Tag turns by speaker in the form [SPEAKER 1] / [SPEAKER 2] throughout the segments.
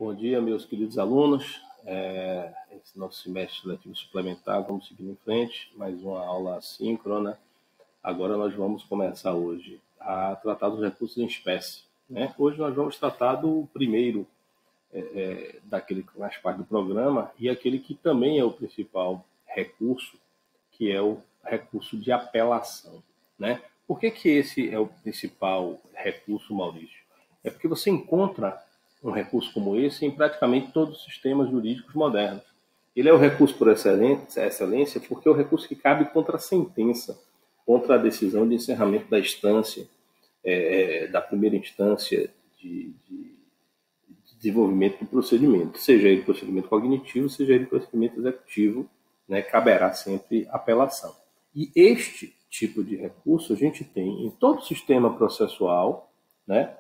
[SPEAKER 1] Bom dia, meus queridos alunos. Esse nosso semestre letivo suplementar, vamos seguir em frente, mais uma aula assíncrona. Agora nós vamos começar hoje a tratar dos recursos em espécie, né? Hoje nós vamos tratar do primeiro, daquele que faz parte do programa, e aquele que também é o principal recurso, que é o recurso de apelação, né? Por que esse é o principal recurso, Maurício? É porque você encontra um recurso como esse em praticamente todos os sistemas jurídicos modernos. Ele é o recurso por excelência porque é o recurso que cabe contra a sentença, contra a decisão de encerramento da instância, da primeira instância de desenvolvimento do procedimento, seja ele procedimento cognitivo, seja ele procedimento executivo, né, caberá sempre apelação. E este tipo de recurso a gente tem em todo o sistema processual, né,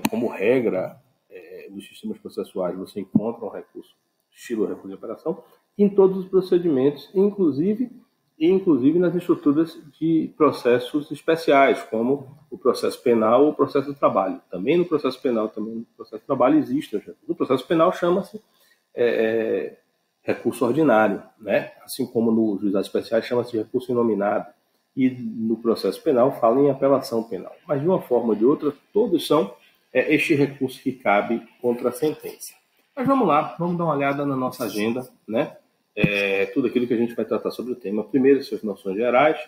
[SPEAKER 1] como regra, nos sistemas processuais você encontra um recurso, estilo recurso de apelação, em todos os procedimentos, inclusive nas estruturas de processos especiais, como o processo penal ou o processo do trabalho. Também no processo penal, também no processo do trabalho existe. No processo penal chama-se recurso ordinário, né? Assim como no juizado especial chama-se recurso inominado. E no processo penal fala em apelação penal. Mas de uma forma ou de outra, todos são este recurso que cabe contra a sentença. Mas vamos lá, vamos dar uma olhada na nossa agenda, né? Tudo aquilo que a gente vai tratar sobre o tema. Primeiro, suas noções gerais,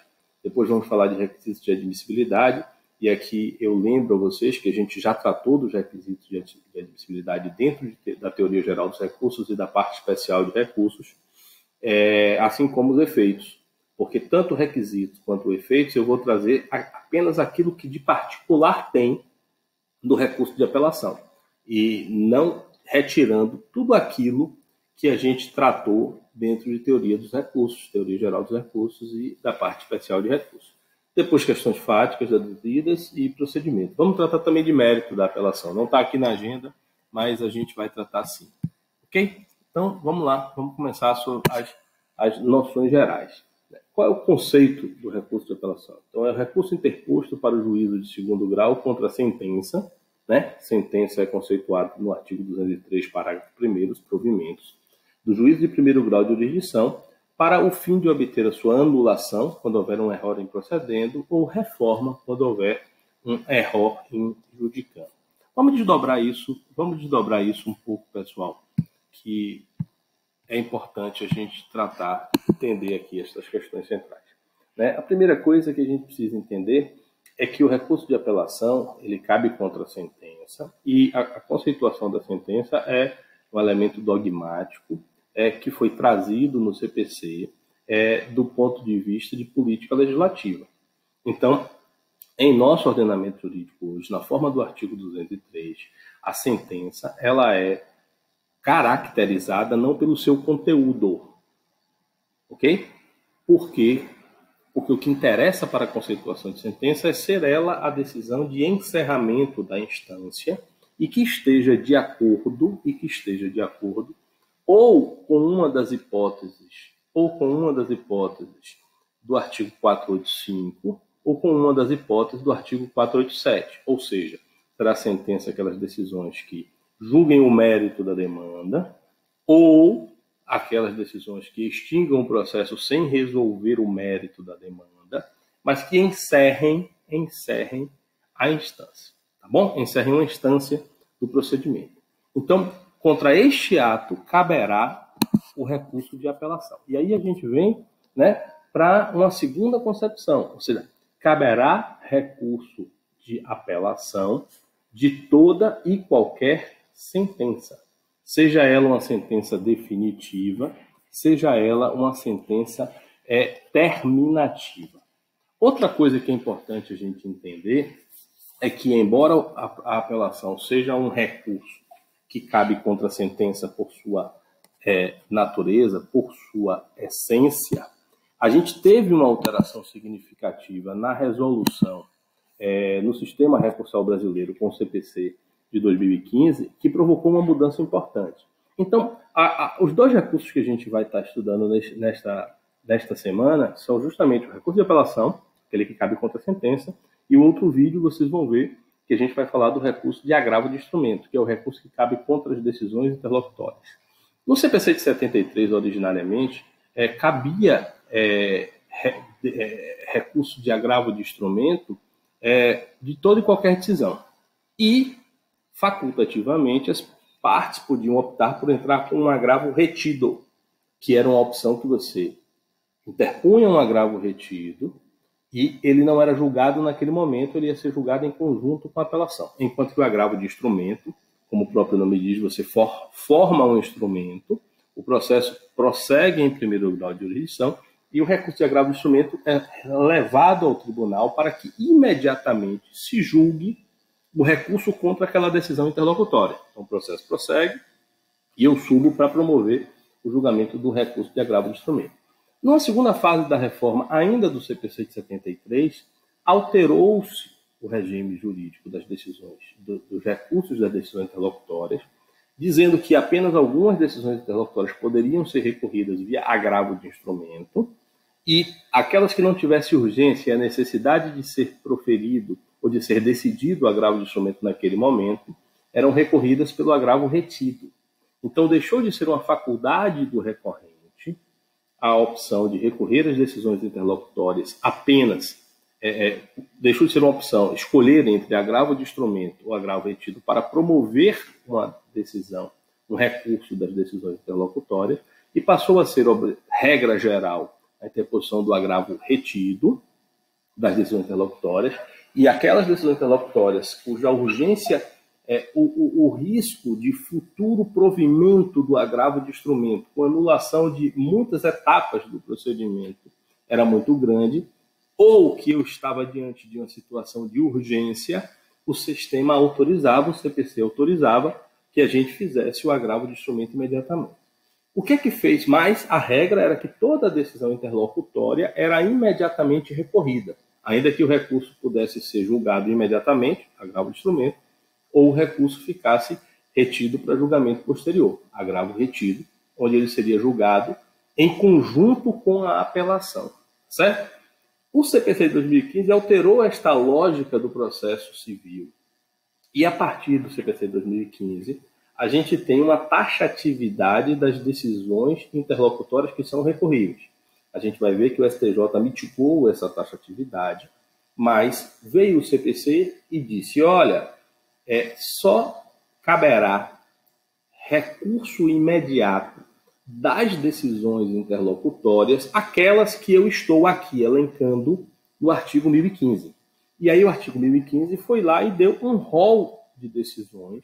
[SPEAKER 1] depois vamos falar de requisitos de admissibilidade, e aqui eu lembro a vocês que a gente já tratou dos requisitos de admissibilidade dentro da teoria geral dos recursos e da parte especial de recursos, assim como os efeitos, porque tanto requisitos quanto efeitos eu vou trazer apenas aquilo que de particular tem do recurso de apelação, e não retirando tudo aquilo que a gente tratou dentro de teoria dos recursos, teoria geral dos recursos e da parte especial de recursos. Depois, questões fáticas, deduzidas e procedimento. Vamos tratar também de mérito da apelação. Não está aqui na agenda, mas a gente vai tratar sim. Ok? Então, vamos lá. Vamos começar sobre as noções gerais. Qual é o conceito do recurso de apelação? Então, é o recurso interposto para o juízo de segundo grau contra a sentença, né? Sentença é conceituada no artigo 203, parágrafo 1º, os provimentos do juízo de primeiro grau de jurisdição, para o fim de obter a sua anulação, quando houver um erro em procedendo, ou reforma, quando houver um erro em judicando. Vamos desdobrar isso um pouco, pessoal, que é importante a gente tratar, entender aqui essas questões centrais, né? A primeira coisa que a gente precisa entender é que o recurso de apelação, ele cabe contra a sentença, e a conceituação da sentença é um elemento dogmático, que foi trazido no CPC do ponto de vista de política legislativa. Então, em nosso ordenamento jurídico hoje, na forma do artigo 203, a sentença ela é caracterizada não pelo seu conteúdo, ok? Porque o que interessa para a conceituação de sentença é ser ela a decisão de encerramento da instância e que esteja de acordo ou com uma das hipóteses do artigo 485 ou com uma das hipóteses do artigo 487, ou seja, será a sentença aquelas decisões que julguem o mérito da demanda ou aquelas decisões que extingam o processo sem resolver o mérito da demanda, mas que encerrem a instância, tá bom? Encerrem uma instância do procedimento. Então, contra este ato caberá o recurso de apelação. E aí a gente vem, né, para uma segunda concepção, ou seja, caberá recurso de apelação de toda e qualquer sentença, seja ela uma sentença definitiva, seja ela uma sentença terminativa. Outra coisa que é importante a gente entender é que, embora a apelação seja um recurso que cabe contra a sentença por sua natureza, por sua essência, a gente teve uma alteração significativa na resolução no sistema recursal brasileiro com o CPC de 2015, que provocou uma mudança importante. Então, os dois recursos que a gente vai estar estudando nesta semana são justamente o recurso de apelação, aquele que cabe contra a sentença, e o outro vídeo vocês vão ver que a gente vai falar do recurso de agravo de instrumento, que é o recurso que cabe contra as decisões interlocutórias. No CPC de 73, originariamente, cabia recurso de agravo de instrumento de toda e qualquer decisão. E, facultativamente, as partes podiam optar por entrar com um agravo retido, que era uma opção que você interpunha um agravo retido e ele não era julgado naquele momento, ele ia ser julgado em conjunto com a apelação. Enquanto que o agravo de instrumento, como o próprio nome diz, você forma um instrumento, o processo prossegue em primeiro grau de jurisdição e o recurso de agravo de instrumento é levado ao tribunal para que imediatamente se julgue o recurso contra aquela decisão interlocutória. Então o processo prossegue e eu subo para promover o julgamento do recurso de agravo de instrumento. Numa segunda fase da reforma, ainda do CPC de 73, alterou-se o regime jurídico das decisões, dos recursos das decisões interlocutórias, dizendo que apenas algumas decisões interlocutórias poderiam ser recorridas via agravo de instrumento e aquelas que não tivessem urgência e a necessidade de ser proferido ou de ser decidido o agravo de instrumento naquele momento, eram recorridas pelo agravo retido. Então, deixou de ser uma faculdade do recorrente a opção de recorrer às decisões interlocutórias apenas, deixou de ser uma opção escolher entre agravo de instrumento ou agravo retido para promover uma decisão, um recurso das decisões interlocutórias, e passou a ser regra geral a interposição do agravo retido das decisões interlocutórias, e aquelas decisões interlocutórias cuja urgência, o risco de futuro provimento do agravo de instrumento, com anulação de muitas etapas do procedimento, era muito grande, ou que eu estava diante de uma situação de urgência, o sistema autorizava, o CPC autorizava, que a gente fizesse o agravo de instrumento imediatamente. O que é que fez mais? A regra era que toda decisão interlocutória era imediatamente recorrida, ainda que o recurso pudesse ser julgado imediatamente, agravo de instrumento, ou o recurso ficasse retido para julgamento posterior, agravo retido, onde ele seria julgado em conjunto com a apelação, certo? O CPC de 2015 alterou esta lógica do processo civil e a partir do CPC de 2015 a gente tem uma taxatividade das decisões interlocutórias que são recorríveis. A gente vai ver que o STJ mitigou essa taxatividade, mas veio o CPC e disse, olha, só caberá recurso imediato das decisões interlocutórias, aquelas que eu estou aqui elencando no artigo 1015. E aí o artigo 1015 foi lá e deu um rol de decisões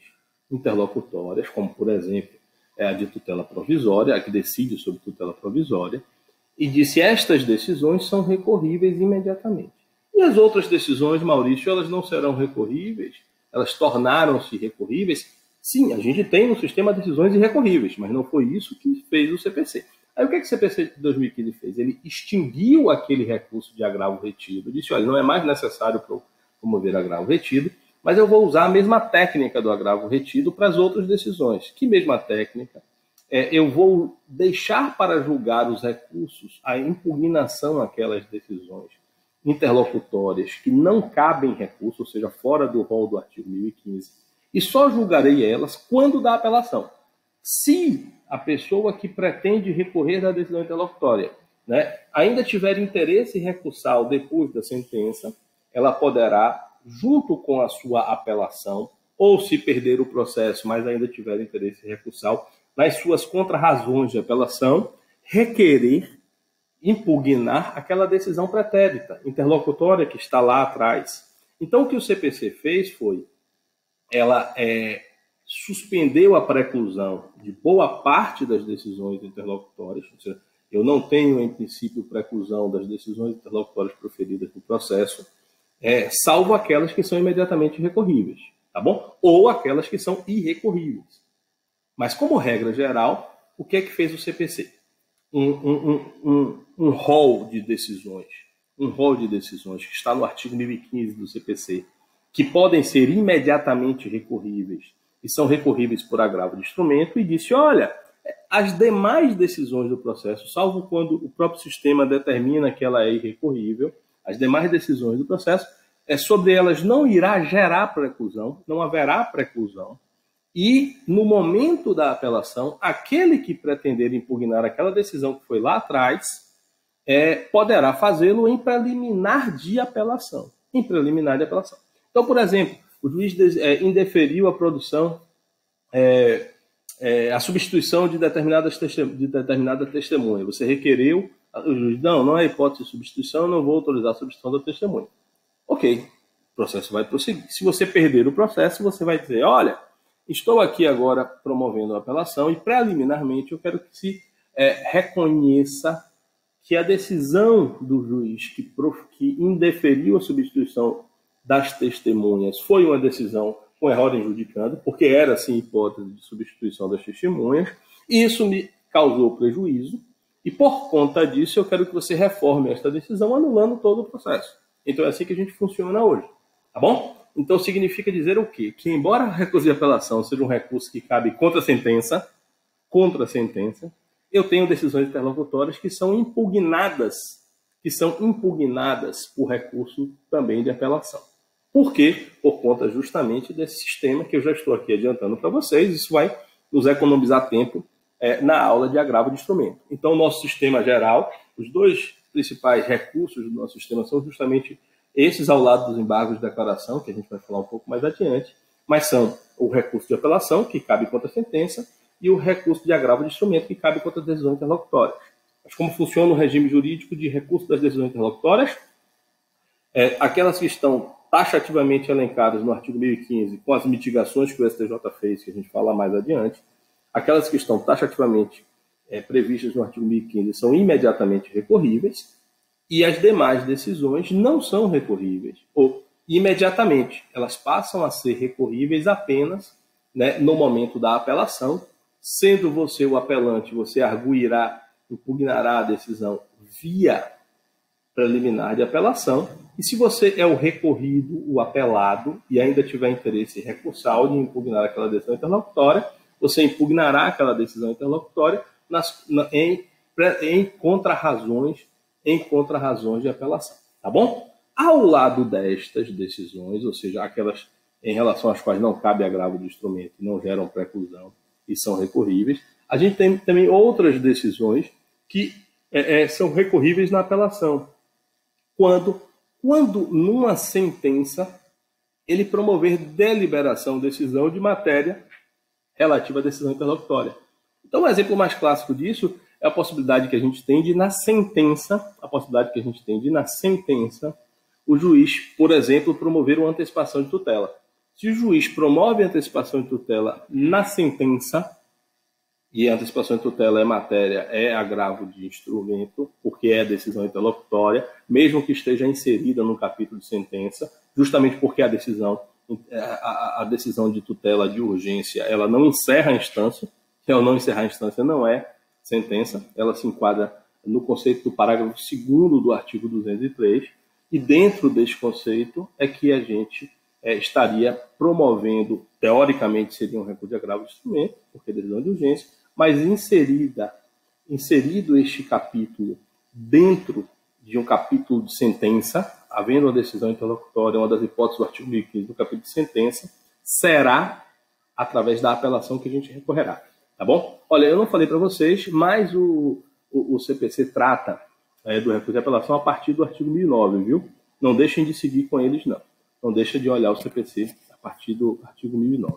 [SPEAKER 1] interlocutórias, como, por exemplo, a de tutela provisória, a que decide sobre tutela provisória, e disse estas decisões são recorríveis imediatamente. E as outras decisões, Maurício, elas não serão recorríveis? Elas tornaram-se recorríveis? Sim, a gente tem no sistema decisões irrecorríveis, mas não foi isso que fez o CPC. Aí o que o CPC de 2015 fez? Ele extinguiu aquele recurso de agravo retido, disse, olha, não é mais necessário promover agravo retido, mas eu vou usar a mesma técnica do agravo retido para as outras decisões. Que mesma técnica? Eu vou deixar para julgar os recursos a impugnação àquelas decisões interlocutórias que não cabem recurso, ou seja, fora do rol do artigo 1015, e só julgarei elas quando da apelação. Se a pessoa que pretende recorrer da decisão interlocutória, ainda tiver interesse recursal depois da sentença, ela poderá, junto com a sua apelação, ou se perder o processo, mas ainda tiver interesse recursal, nas suas contrarrazões de apelação, requerer, impugnar aquela decisão pretérita, interlocutória que está lá atrás. Então, o que o CPC fez foi, ela suspendeu a preclusão de boa parte das decisões interlocutórias, ou seja, eu não tenho, em princípio, preclusão das decisões interlocutórias proferidas no processo, salvo aquelas que são imediatamente recorríveis, tá bom? Ou aquelas que são irrecorríveis. Mas, como regra geral, o que é que fez o CPC? Um rol de decisões, que está no artigo 1015 do CPC, que podem ser imediatamente recorríveis e são recorríveis por agravo de instrumento, e disse, olha, as demais decisões do processo, salvo quando o próprio sistema determina que ela é irrecorrível, as demais decisões do processo sobre elas não irá gerar preclusão, não haverá preclusão, e no momento da apelação, aquele que pretender impugnar aquela decisão que foi lá atrás, poderá fazê-lo em preliminar de apelação. Em preliminar de apelação. Então, por exemplo, o juiz indeferiu a produção, a substituição de determinada testemunha. Você requereu, o juiz, não é hipótese de substituição, não vou autorizar a substituição da testemunha. Ok, o processo vai prosseguir. Se você perder o processo, você vai dizer, olha, estou aqui agora promovendo a apelação e preliminarmente eu quero que se reconheça que a decisão do juiz que indeferiu a substituição das testemunhas foi uma decisão com erro injudicando, porque era, sim, hipótese de substituição das testemunhas, e isso me causou prejuízo, e por conta disso eu quero que você reforme esta decisão anulando todo o processo. Então é assim que a gente funciona hoje, tá bom? Então significa dizer o quê? Que embora a recurso de apelação seja um recurso que cabe contra a sentença, eu tenho decisões interlocutórias que são impugnadas por recurso também de apelação. Por quê? Por conta justamente desse sistema que eu já estou aqui adiantando para vocês. Isso vai nos economizar tempo na aula de agravo de instrumento. Então, o nosso sistema geral, os dois principais recursos do nosso sistema são justamente esses ao lado dos embargos de declaração, que a gente vai falar um pouco mais adiante, mas são o recurso de apelação, que cabe contra a sentença, e o recurso de agravo de instrumento, que cabe contra as decisões interlocutórias. Mas como funciona o regime jurídico de recurso das decisões interlocutórias? Aquelas que estão taxativamente elencadas no artigo 1015, com as mitigações que o STJ fez, que a gente fala mais adiante, aquelas que estão taxativamente previstas no artigo 1015 são imediatamente recorríveis, e as demais decisões não são recorríveis, ou imediatamente, elas passam a ser recorríveis apenas, né, no momento da apelação, sendo você o apelante, você arguirá, impugnará a decisão via preliminar de apelação, e se você é o recorrido, o apelado, e ainda tiver interesse recursal de impugnar aquela decisão interlocutória, você impugnará aquela decisão interlocutória em contrarrazões de apelação, tá bom? Ao lado destas decisões, ou seja, aquelas em relação às quais não cabe agravo de instrumento, não geram preclusão e são recorríveis, a gente tem também outras decisões que são recorríveis na apelação. Quando numa sentença ele promover deliberação, decisão de matéria relativa à decisão interlocutória. Então, um exemplo mais clássico disso é a possibilidade que a gente tem de, na sentença, o juiz, por exemplo, promover uma antecipação de tutela. Se o juiz promove a antecipação de tutela na sentença, e a antecipação de tutela é agravo de instrumento, porque é decisão interlocutória, mesmo que esteja inserida no capítulo de sentença, justamente porque a decisão de tutela de urgência, ela não encerra a instância, se ela não encerrar a instância não é sentença, ela se enquadra no conceito do parágrafo 2º do artigo 203, e dentro desse conceito é que a gente estaria promovendo, teoricamente seria um recurso de agravo de instrumento, porque é decisão de urgência, mas inserido este capítulo dentro de um capítulo de sentença, havendo uma decisão interlocutória, uma das hipóteses do artigo 1015 do capítulo de sentença, será através da apelação que a gente recorrerá. Tá bom? Olha, eu não falei para vocês, mas o CPC trata do recurso de apelação a partir do artigo 1009, viu? Não deixem de seguir com eles, não. Não deixem de olhar o CPC a partir do artigo 1009.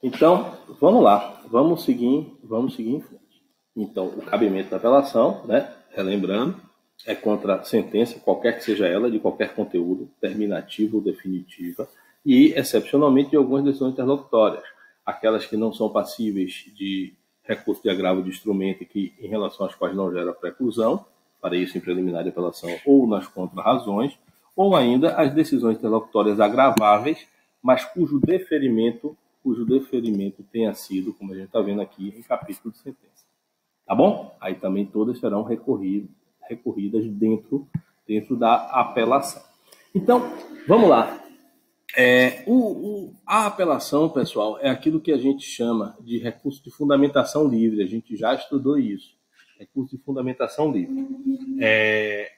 [SPEAKER 1] Então, vamos lá. Vamos seguir em frente. Então, o cabimento da apelação, né, relembrando, é contra a sentença, qualquer que seja ela, de qualquer conteúdo, terminativa ou definitiva, e, excepcionalmente, de algumas decisões interlocutórias, aquelas que não são passíveis de recurso de agravo de instrumento e em relação às quais não gera preclusão, para isso em preliminar de apelação ou nas contrarrazões, ou ainda as decisões interlocutórias agraváveis, mas cujo deferimento tenha sido, como a gente está vendo aqui, em capítulo de sentença. Tá bom? Aí também todas serão recorridas dentro da apelação. Então, vamos lá. A apelação, pessoal, é aquilo que a gente chama de recurso de fundamentação livre. A gente já estudou isso. Recurso de fundamentação livre. É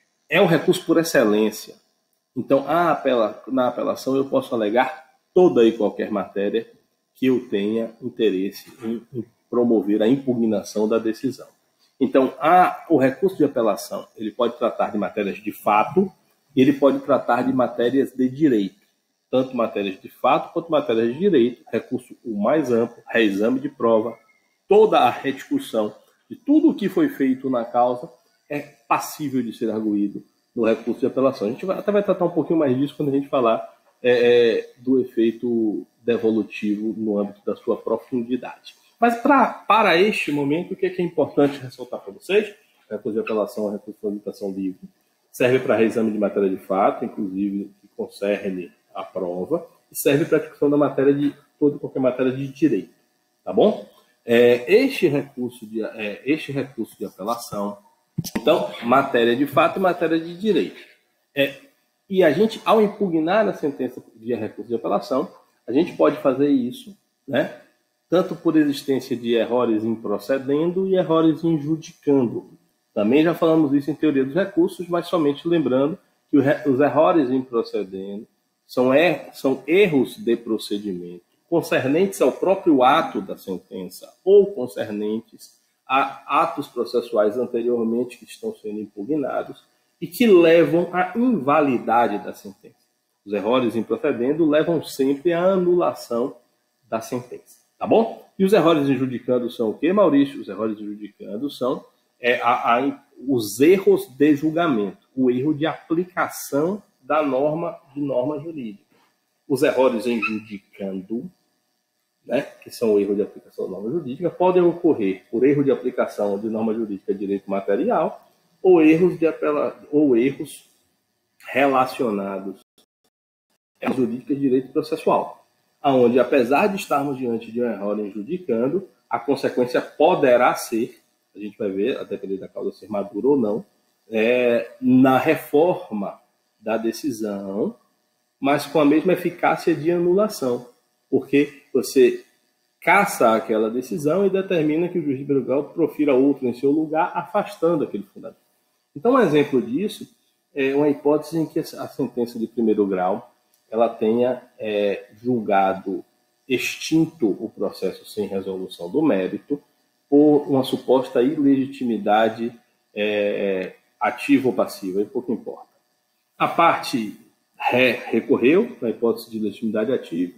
[SPEAKER 1] o recurso por excelência. Então, na apelação, eu posso alegar toda e qualquer matéria que eu tenha interesse em promover a impugnação da decisão. Então, o recurso de apelação, ele pode tratar de matérias de fato e ele pode tratar de matérias de direito, tanto matérias de fato quanto matérias de direito, recurso o mais amplo, reexame de prova, toda a rediscussão de tudo o que foi feito na causa é passível de ser arguído no recurso de apelação. A gente até vai tratar um pouquinho mais disso quando a gente falar do efeito devolutivo no âmbito da sua profundidade. Mas para este momento, o que é importante ressaltar para vocês? O recurso de apelação, o recurso de tramitação livre, serve para reexame de matéria de fato, inclusive que concerne a prova, e serve para a discussão da matéria de toda e qualquer matéria de direito. Tá bom? Este recurso de apelação, então, matéria de fato e matéria de direito. E a gente, ao impugnar a sentença via recurso de apelação, a gente pode fazer isso, né, tanto por existência de errores em procedendo e errores em judicando. Também já falamos isso em teoria dos recursos, mas somente lembrando que os errores em procedendo são erros de procedimento concernentes ao próprio ato da sentença ou concernentes a atos processuais anteriormente que estão sendo impugnados e que levam à invalidade da sentença. Os errores em procedendo levam sempre à anulação da sentença, tá bom? E os errores em judicando são o quê, Maurício? Os errores em judicando são os erros de julgamento, o erro de aplicação da norma jurídica. Os erros em judicando, né, que são o erro de aplicação da norma jurídica, podem ocorrer por erro de aplicação de norma jurídica de direito material ou erros relacionados à jurídica de direito processual, onde, apesar de estarmos diante de um erro em judicando, a consequência poderá ser, a gente vai ver, a depender da causa ser madura ou não, na reforma da decisão, mas com a mesma eficácia de anulação, porque você caça aquela decisão e determina que o juiz de primeiro grau profira outro em seu lugar, afastando aquele fundamento. Então, um exemplo disso é uma hipótese em que a sentença de primeiro grau ela tenha julgado extinto o processo sem resolução do mérito por uma suposta ilegitimidade ativa ou passiva, e pouco importa. A parte recorreu, na hipótese de legitimidade ativa,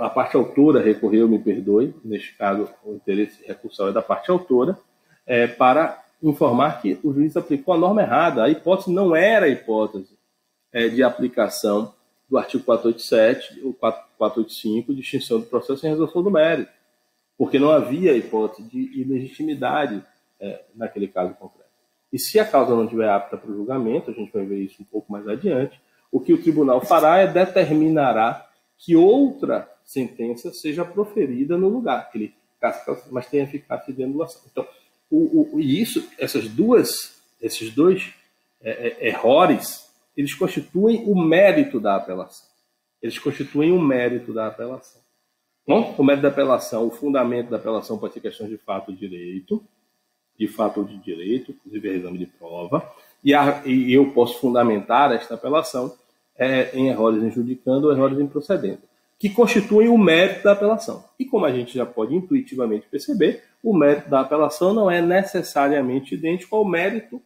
[SPEAKER 1] a parte autora recorreu, me perdoe, neste caso o interesse recursal é da parte autora, para informar que o juiz aplicou a norma errada. A hipótese não era a hipótese de aplicação do artigo 487 ou 485 de extinção do processo sem resolução do mérito, porque não havia hipótese de ilegitimidade naquele caso concreto. E se a causa não estiver apta para o julgamento, a gente vai ver isso um pouco mais adiante, o que o tribunal fará é determinará que outra sentença seja proferida no lugar, mas tenha eficácia de anulação. Então, esses dois errores, eles constituem o mérito da apelação. Bom, o mérito da apelação, o fundamento da apelação pode ser questões de fato ou de direito, inclusive exame de prova, e eu posso fundamentar esta apelação em errores em judicando ou errores em procedendo, que constituem o mérito da apelação. E como a gente já pode intuitivamente perceber, o mérito da apelação não é necessariamente idêntico ao mérito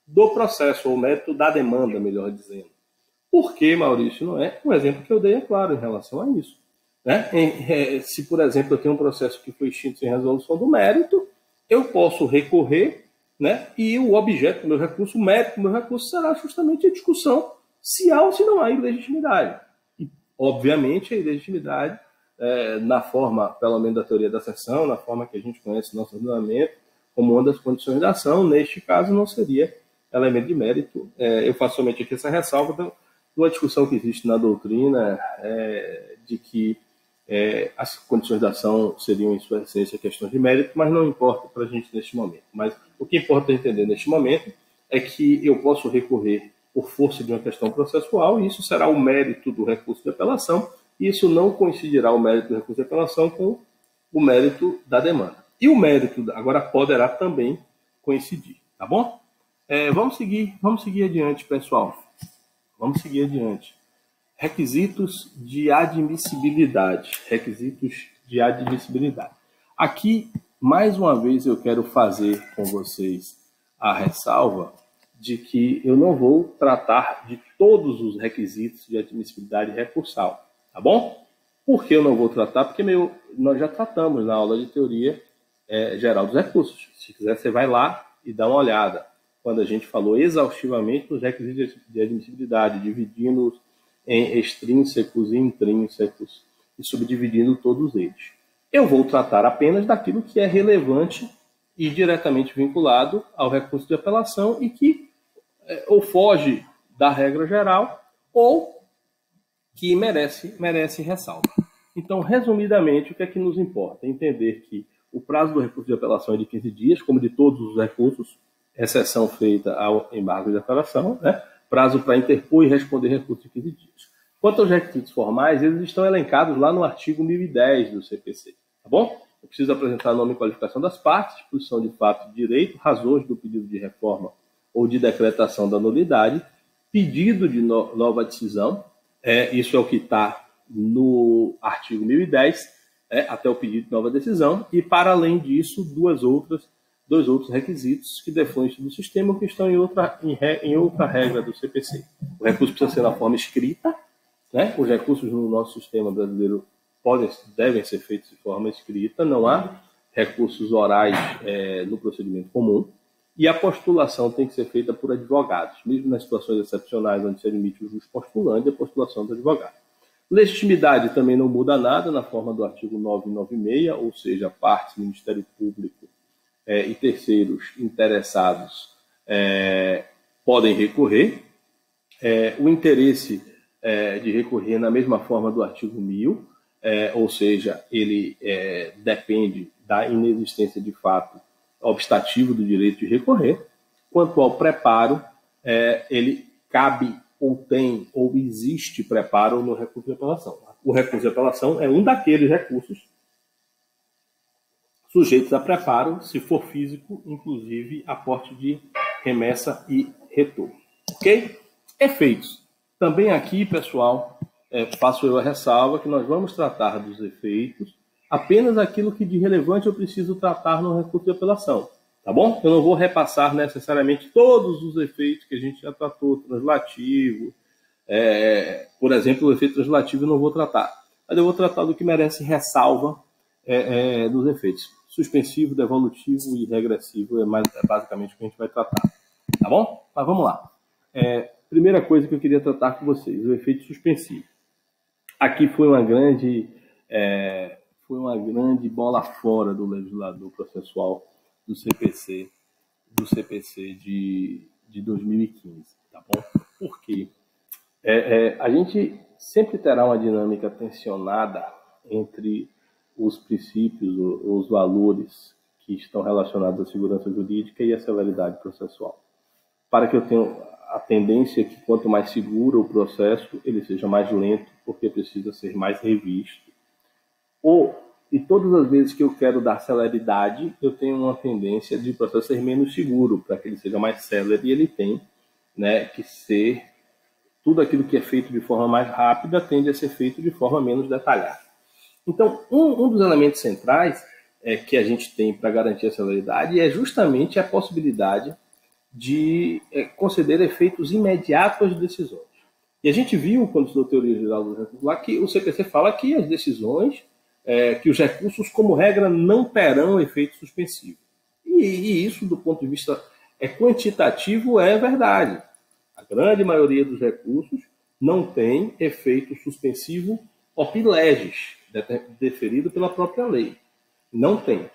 [SPEAKER 1] do processo, ou o mérito da demanda, melhor dizendo. Por que, Maurício, não é? O exemplo que eu dei é claro em relação a isso. Né? Se, por exemplo, eu tenho um processo que foi extinto sem resolução do mérito, eu posso recorrer, né? E o objeto do meu recurso, o mérito do meu recurso, será justamente a discussão se há ou se não há ilegitimidade. E, obviamente, a ilegitimidade, na forma, pelo menos da teoria da seção, na forma que a gente conhece no nosso ordenamento, como uma das condições da ação, neste caso não seria elemento de mérito. Eu faço somente aqui essa ressalva de uma discussão que existe na doutrina de que as condições da ação seriam, em sua essência, questões de mérito, mas não importa para a gente neste momento. Mas o que importa entender neste momento é que eu posso recorrer por força de uma questão processual, e isso será o mérito do recurso de apelação, e isso não coincidirá o mérito do recurso de apelação com o mérito da demanda. E o mérito agora poderá também coincidir, tá bom? Vamos seguir adiante, pessoal. Vamos seguir adiante. Requisitos de admissibilidade. Requisitos de admissibilidade. Aqui, mais uma vez, eu quero fazer com vocês a ressalva de que eu não vou tratar de todos os requisitos de admissibilidade recursal, tá bom? Por que eu não vou tratar? Porque nós já tratamos na aula de teoria geral dos recursos. Se quiser, você vai lá e dá uma olhada. Quando a gente falou exaustivamente dos requisitos de admissibilidade, dividindo-os em extrínsecos e intrínsecos e subdividindo todos eles. Eu vou tratar apenas daquilo que é relevante e diretamente vinculado ao recurso de apelação e que ou foge da regra geral ou que merece ressalva. Então, resumidamente, o que é que nos importa? Entender que o prazo do recurso de apelação é de 15 dias, como de todos os recursos, exceção feita ao embargo de apelação, né? Prazo para interpor e responder recurso de 15 dias. Quanto aos requisitos formais, eles estão elencados lá no artigo 1010 do CPC, tá bom? Eu preciso apresentar nome e qualificação das partes, disposição de fato e direito, razões do pedido de reforma ou de decretação da nulidade, pedido de nova decisão, isso é o que está no artigo 1010, até o pedido de nova decisão, e para além disso, dois outros requisitos que definem do sistema que estão em outra regra do CPC. O recurso precisa ser na forma escrita, né? Os recursos no nosso sistema brasileiro devem ser feitos de forma escrita, não há recursos orais no procedimento comum, e a postulação tem que ser feita por advogados, mesmo nas situações excepcionais onde se admite o juiz postulante e a postulação do advogado. Legitimidade também não muda nada na forma do artigo 996, ou seja, partes, Ministério Público e terceiros interessados podem recorrer. O interesse de recorrer na mesma forma do artigo 1000, ou seja, ele depende da inexistência de fato obstativo do direito de recorrer. Quanto ao preparo, ele cabe ou tem ou existe preparo no recurso de apelação. O recurso de apelação é um daqueles recursos sujeitos a preparo, se for físico, inclusive aporte de remessa e retorno. Ok? Efeitos. Também aqui, pessoal, faço eu a ressalva que nós vamos tratar dos efeitos apenas aquilo que de relevante eu preciso tratar no recurso de apelação. Tá bom? Eu não vou repassar necessariamente todos os efeitos que a gente já tratou, translativo. Por exemplo, o efeito translativo eu não vou tratar. Mas eu vou tratar do que merece ressalva dos efeitos. Suspensivo, devolutivo e regressivo é basicamente o que a gente vai tratar. Tá bom? Mas vamos lá. Primeira coisa que eu queria tratar com vocês, o efeito suspensivo. Aqui foi uma grande bola fora do legislador processual do CPC de 2015, tá bom? Por quê? A gente sempre terá uma dinâmica tensionada entre os princípios, os valores que estão relacionados à segurança jurídica e à celeridade processual. Para que eu tenha a tendência que quanto mais seguro o processo, ele seja mais lento, porque precisa ser mais revisto. E todas as vezes que eu quero dar celeridade, eu tenho uma tendência de o processo ser menos seguro, para que ele seja mais célere, e ele tem, né, que ser... Tudo aquilo que é feito de forma mais rápida tende a ser feito de forma menos detalhada. Então, um dos elementos centrais que a gente tem para garantir a celeridade é justamente a possibilidade de conceder efeitos imediatos às decisões. E a gente viu, quando estudou teoria geral do recurso, lá que o CPC fala que as decisões, que os recursos, como regra, não terão efeito suspensivo. E isso, do ponto de vista quantitativo, é verdade. A grande maioria dos recursos não tem efeito suspensivo op legis, deferido pela própria lei. Não tem.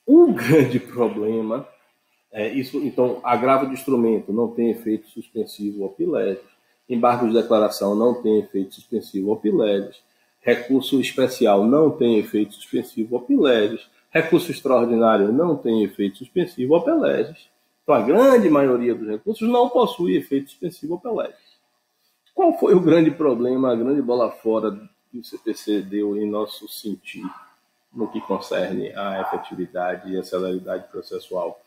[SPEAKER 1] O grande problema isso. Então, agravo de instrumento não tem efeito suspensivo op legis, embargo de declaração não tem efeito suspensivo op legis, recurso especial não tem efeito suspensivo op legis, recurso extraordinário não tem efeito suspensivo op legis. Então, a grande maioria dos recursos não possui efeito suspensivo op legis. Qual foi o grande problema, a grande bola fora que o CPC deu em nosso sentir no que concerne à efetividade e à celeridade processual?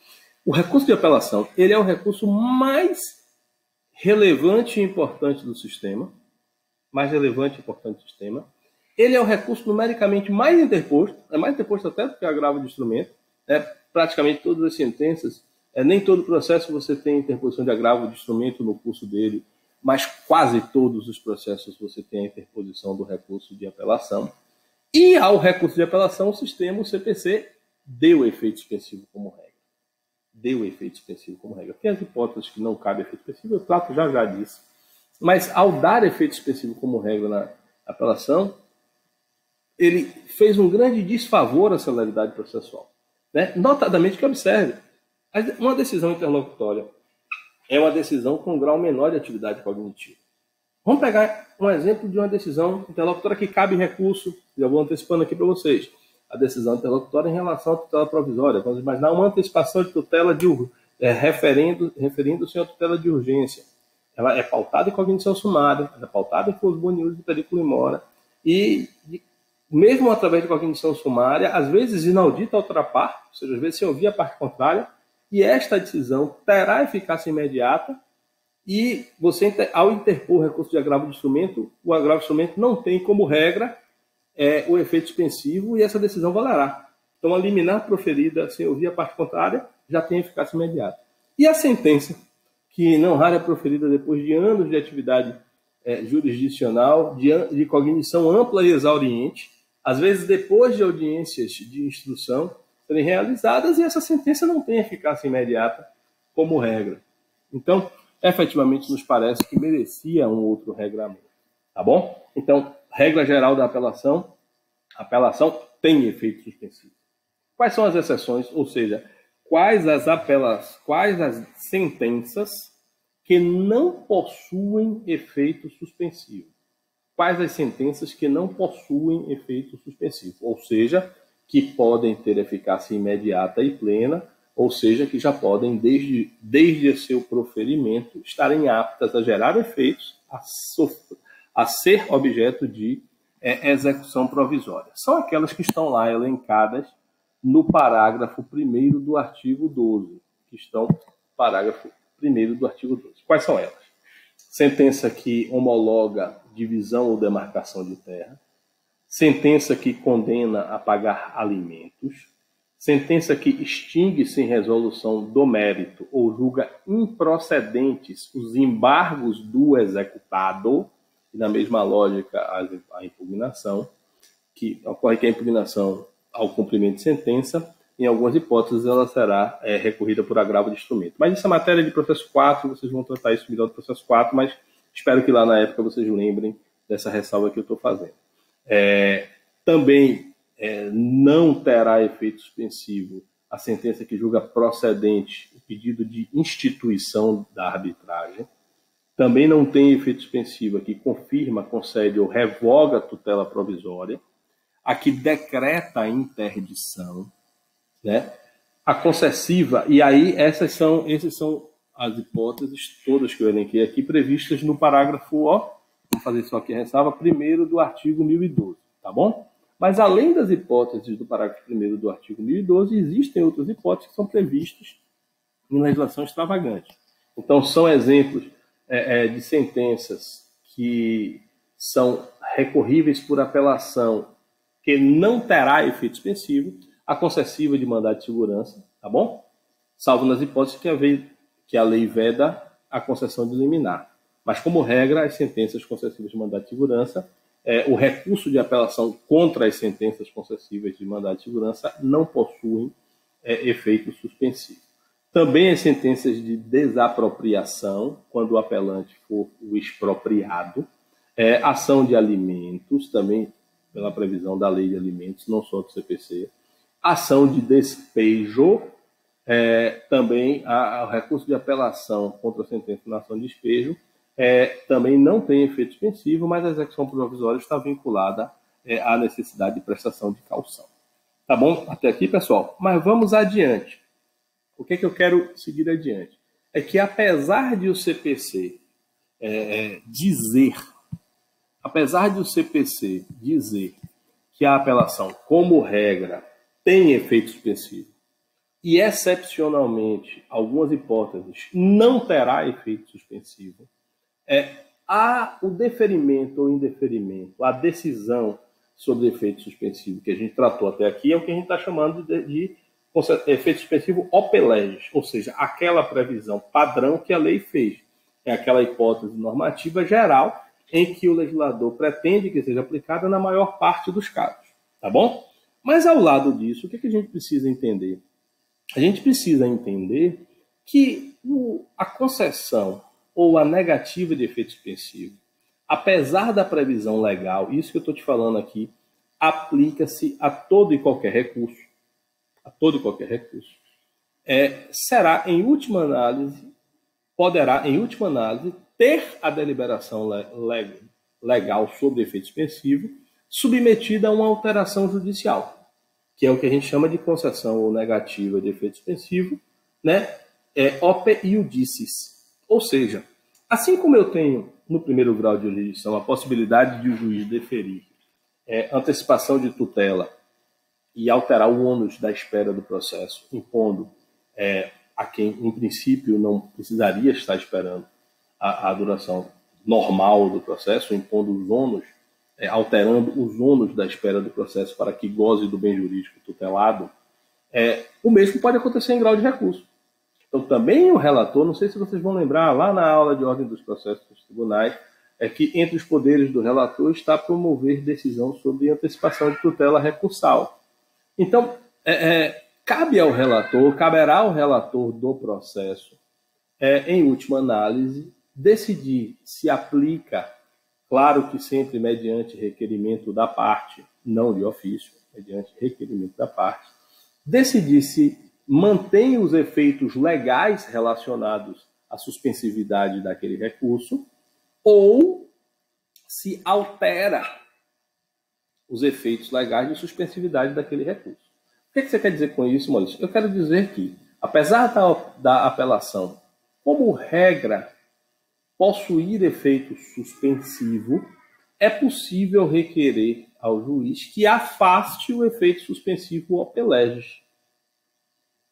[SPEAKER 1] O recurso de apelação, ele é o recurso mais relevante e importante do sistema, mais relevante e importante do sistema. Ele é o recurso numericamente mais interposto, é mais interposto até do que agravo de instrumento. Praticamente todas as sentenças, nem todo processo você tem interposição de agravo de instrumento no curso dele, mas quase todos os processos você tem a interposição do recurso de apelação. E ao recurso de apelação, o sistema, o CPC, deu efeito suspensivo como regra. Deu efeito suspensivo como regra. Tem as hipóteses que não cabe efeito suspensivo, eu trato já disso. Mas ao dar efeito suspensivo como regra na apelação, ele fez um grande desfavor à celeridade processual. Notadamente que observe, uma decisão interlocutória é uma decisão com um grau menor de atividade cognitiva. Vamos pegar um exemplo de uma decisão interlocutória que cabe recurso, já vou antecipando aqui para vocês. A decisão interlocutória em relação à tutela provisória. Vamos imaginar uma antecipação de tutela referindo-se à tutela de urgência. Ela é pautada em cognição sumária, ela é pautada em quos bonius de periculo in mora, e mesmo através de cognição sumária, às vezes inaudita a outra parte, ou seja, às vezes sem ouvir a parte contrária, e esta decisão terá eficácia imediata, e você, ao interpor recurso de agravo de instrumento, o agravo de instrumento não tem como regra o efeito suspensivo, e essa decisão valerá. Então, a liminar proferida sem ouvir a parte contrária já tem eficácia imediata. E a sentença, que não rara é proferida depois de anos de atividade jurisdicional, de cognição ampla e exauriente, às vezes depois de audiências de instrução serem realizadas, e essa sentença não tem eficácia imediata como regra. Então, efetivamente, nos parece que merecia um outro regramento. Tá bom? Então, regra geral da apelação, a apelação tem efeito suspensivo. Quais são as exceções? Ou seja, quais as sentenças que não possuem efeito suspensivo? Quais as sentenças que não possuem efeito suspensivo? Ou seja, que podem ter eficácia imediata e plena, ou seja, que já podem, desde seu proferimento, estarem aptas a gerar efeitos, a ser objeto de execução provisória. São aquelas que estão lá elencadas no parágrafo 1º do artigo 12, que estão no parágrafo 1º do artigo 12. Quais são elas? Sentença que homologa divisão ou demarcação de terra, sentença que condena a pagar alimentos, sentença que extingue sem resolução do mérito ou julga improcedentes os embargos do executado, e na mesma lógica a impugnação, que ocorre que a impugnação ao cumprimento de sentença, em algumas hipóteses ela será recorrida por agravo de instrumento. Mas isso é matéria de processo 4, vocês vão tratar isso melhor do processo 4, mas espero que lá na época vocês lembrem dessa ressalva que eu estou fazendo. Também não terá efeito suspensivo a sentença que julga procedente o pedido de instituição da arbitragem. Também não tem efeito suspensivo a que confirma, concede ou revoga a tutela provisória, a que decreta a interdição, a concessiva, e aí essas são as hipóteses todas que eu elenquei aqui, previstas no parágrafo, vamos fazer só aqui a ressalva, 1º do artigo 1012, tá bom? Mas além das hipóteses do parágrafo 1º do artigo 1012, existem outras hipóteses que são previstas em legislação extravagante. Então, são exemplos de sentenças que são recorríveis por apelação, que não terá efeito suspensivo, a concessiva de mandado de segurança, tá bom? Salvo nas hipóteses que a lei veda a concessão de liminar. Mas, como regra, as sentenças concessivas de mandado de segurança, o recurso de apelação contra as sentenças concessivas de mandado de segurança não possuem efeito suspensivo. Também as sentenças de desapropriação, quando o apelante for o expropriado, ação de alimentos, também pela previsão da lei de alimentos, não só do CPC, ação de despejo, também o recurso de apelação contra a sentença na ação de despejo, também não tem efeito suspensivo, mas a execução provisória está vinculada à necessidade de prestação de caução. Tá bom? Até aqui, pessoal. Mas vamos adiante. O que eu quero seguir adiante? É que apesar de o CPC dizer que a apelação, como regra, tem efeito suspensivo, e excepcionalmente algumas hipóteses não terá efeito suspensivo, o deferimento ou indeferimento, a decisão sobre efeito suspensivo que a gente tratou até aqui é o que a gente está chamando de efeito suspensivo ope legis, ou seja, aquela previsão padrão que a lei fez. É aquela hipótese normativa geral em que o legislador pretende que seja aplicada na maior parte dos casos. Tá bom? Mas ao lado disso, o que a gente precisa entender? A gente precisa entender que a concessão ou a negativa de efeito suspensivo, apesar da previsão legal, isso que eu estou te falando aqui, aplica-se a todo e qualquer recurso. A todo e qualquer recurso. Será, em última análise, poderá, em última análise, ter a deliberação legal sobre efeito suspensivo submetida a uma alteração judicial, que é o que a gente chama de concessão ou negativa de efeito suspensivo, né? Ope iudicis. Ou seja, assim como eu tenho no primeiro grau de jurisdição a possibilidade de o juiz deferir antecipação de tutela e alterar o ônus da espera do processo, impondo a quem, em princípio, não precisaria estar esperando a duração normal do processo, impondo os ônus, alterando os ônus da espera do processo para que goze do bem jurídico tutelado, o mesmo pode acontecer em grau de recurso. Então, também o relator, não sei se vocês vão lembrar, lá na aula de ordem dos processos dos tribunais, que entre os poderes do relator está promover decisão sobre antecipação de tutela recursal. Então, caberá ao relator do processo, em última análise, decidir se aplica, claro que sempre mediante requerimento da parte, não de ofício, mediante requerimento da parte, decidir se mantém os efeitos legais relacionados à suspensividade daquele recurso ou se altera os efeitos legais de suspensividade daquele recurso. O que você quer dizer com isso, Maurício? Eu quero dizer que, apesar da apelação, como regra, possuir efeito suspensivo, é possível requerer ao juiz que afaste o efeito suspensivo ope legis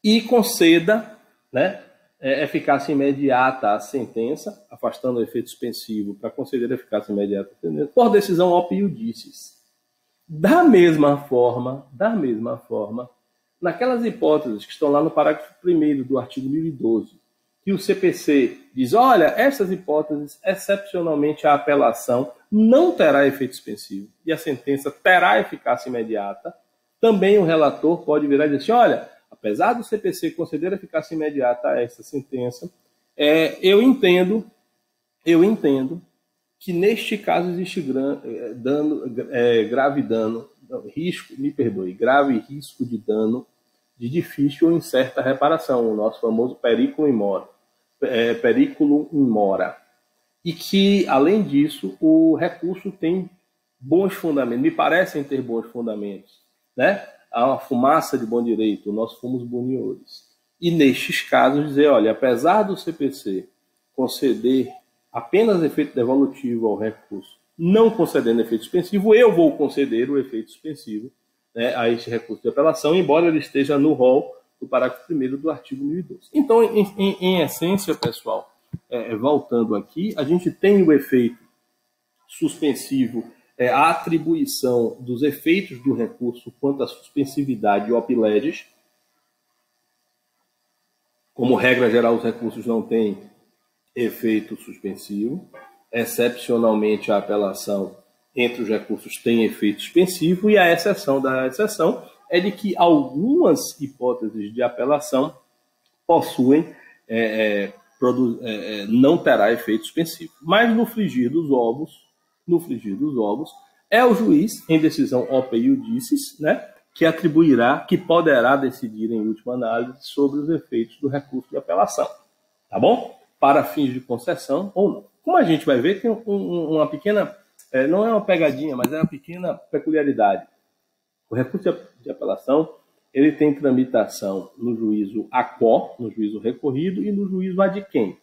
[SPEAKER 1] e conceda, né, eficácia imediata à sentença, afastando o efeito suspensivo para conceder eficácia imediata à sentença, por decisão ope iudicis. Da mesma forma, naquelas hipóteses que estão lá no parágrafo 1º do artigo 1012, que o CPC diz, olha, essas hipóteses, excepcionalmente a apelação não terá efeito suspensivo e a sentença terá eficácia imediata, também o relator pode virar e dizer assim, olha, apesar do CPC conceder eficácia imediata a essa sentença, eu entendo que neste caso existe grave risco de dano de difícil ou incerta reparação, o nosso famoso periculum in mora. E que, além disso, o recurso tem bons fundamentos, me parecem ter bons fundamentos, né? Há uma fumaça de bom direito, nós fomos boniores. E nestes casos dizer, olha, apesar do CPC conceder apenas efeito devolutivo ao recurso, não concedendo efeito suspensivo, eu vou conceder o efeito suspensivo, né, a este recurso de apelação, embora ele esteja no rol do parágrafo 1º do artigo 1012. Então, em essência, pessoal, voltando aqui, a gente tem o efeito suspensivo, a atribuição dos efeitos do recurso quanto à suspensividade ope legis. Como regra geral, os recursos não têm efeito suspensivo. Excepcionalmente, a apelação entre os recursos tem efeito suspensivo e a exceção da exceção é de que algumas hipóteses de apelação possuem, não terá efeito suspensivo. Mas no frigir dos ovos, é o juiz, em decisão ope iudicis, né, que poderá decidir em última análise sobre os efeitos do recurso de apelação. Tá bom? Para fins de concessão ou não. Como a gente vai ver, tem uma pequena, não é uma pegadinha, mas é uma pequena peculiaridade. O recurso de apelação, ele tem tramitação no juízo aquo, no juízo recorrido e no juízo ad quem.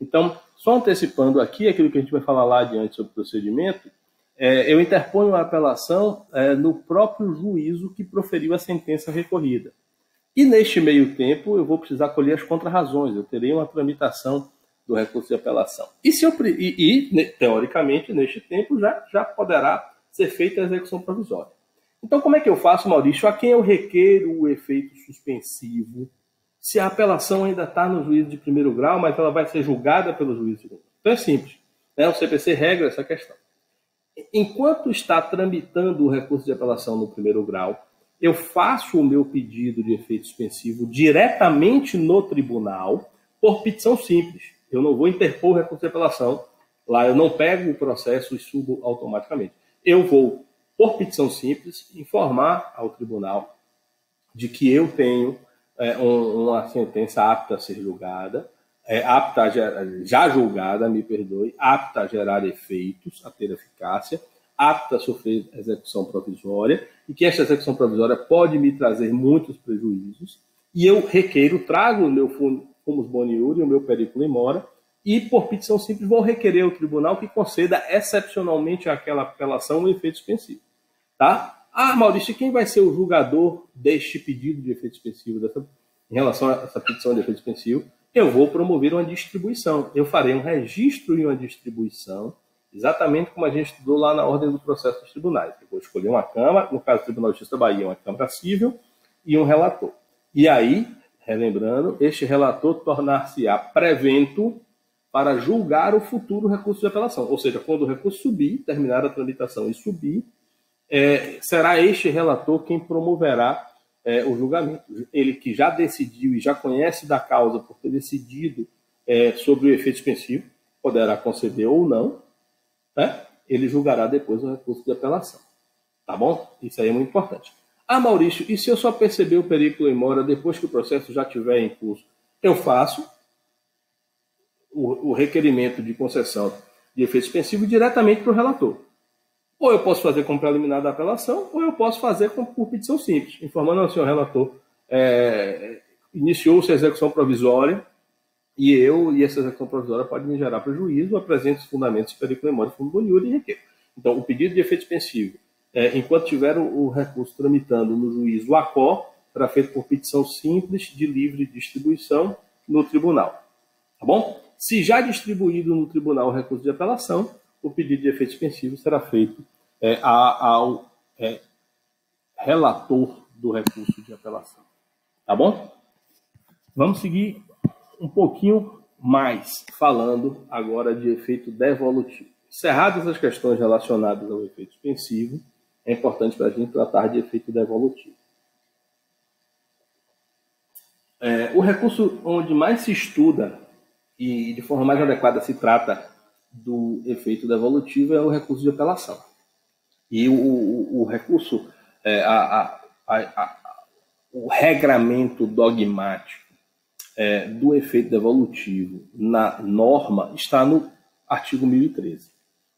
[SPEAKER 1] Então, só antecipando aqui aquilo que a gente vai falar lá adiante sobre o procedimento, eu interponho a apelação no próprio juízo que proferiu a sentença recorrida. E neste meio tempo eu vou precisar colher as contrarrazões, eu terei uma tramitação do recurso de apelação. Teoricamente, neste tempo já poderá ser feita a execução provisória. Então, como é que eu faço, Maurício? A quem eu requeiro o efeito suspensivo se a apelação ainda está no juízo de primeiro grau, mas ela vai ser julgada pelo juízo de segundo grau? Então é simples, né? O CPC regra essa questão. Enquanto está tramitando o recurso de apelação no primeiro grau, eu faço o meu pedido de efeito suspensivo diretamente no tribunal por petição simples. Eu não vou interpor o recurso de apelação. Lá eu não pego o processo e subo automaticamente. Eu vou, por petição simples, informar ao tribunal de que eu tenho uma sentença apta a ser julgada, já julgada, me perdoe, apta a gerar efeitos, a ter eficácia, apta a sofrer execução provisória, e que esta execução provisória pode me trazer muitos prejuízos, e eu trago o meu fumus boniuri, o meu periculum in mora, e por petição simples vou requerer ao tribunal que conceda excepcionalmente àquela apelação um efeito suspensivo. Tá? Ah, Maurício, quem vai ser o julgador deste pedido de efeito suspensivo, em relação a essa petição de efeito suspensivo? Eu vou promover uma distribuição. Eu farei um registro e uma distribuição, exatamente como a gente estudou lá na ordem do processo dos tribunais. Eu vou escolher uma Câmara, no caso do Tribunal de Justiça da Bahia, uma Câmara Civil e um relator. E aí, relembrando, este relator tornar-se-á prevento para julgar o futuro recurso de apelação. Ou seja, quando o recurso subir, terminar a tramitação e subir, será este relator quem promoverá o julgamento. Ele que já decidiu e já conhece da causa por ter decidido sobre o efeito suspensivo, poderá conceder ou não, né? Ele julgará depois o recurso de apelação. Tá bom? Isso aí é muito importante. Ah, Maurício, e se eu só perceber o periculum in mora depois que o processo já estiver em curso? Eu faço o requerimento de concessão de efeito suspensivo diretamente para o relator. Ou eu posso fazer com preliminar da apelação, ou eu posso fazer por petição simples, informando ao senhor relator, iniciou-se a execução provisória, e essa execução provisória pode me gerar prejuízo, apresento os fundamentos periculum in mora e fundo boniuri e requeiro. Então, o pedido de efeito suspensivo, enquanto tiver o recurso tramitando no juízo ACO, será feito por petição simples de livre distribuição no tribunal. Tá bom? Se já distribuído no tribunal o recurso de apelação, o pedido de efeito suspensivo será feito ao relator do recurso de apelação. Tá bom? Vamos seguir um pouquinho mais, falando agora de efeito devolutivo. Encerradas as questões relacionadas ao efeito suspensivo, é importante para a gente tratar de efeito devolutivo. O recurso onde mais se estuda e de forma mais adequada se trata do efeito devolutivo é o recurso de apelação. E o recurso, o regramento dogmático do efeito devolutivo na norma está no artigo 1013.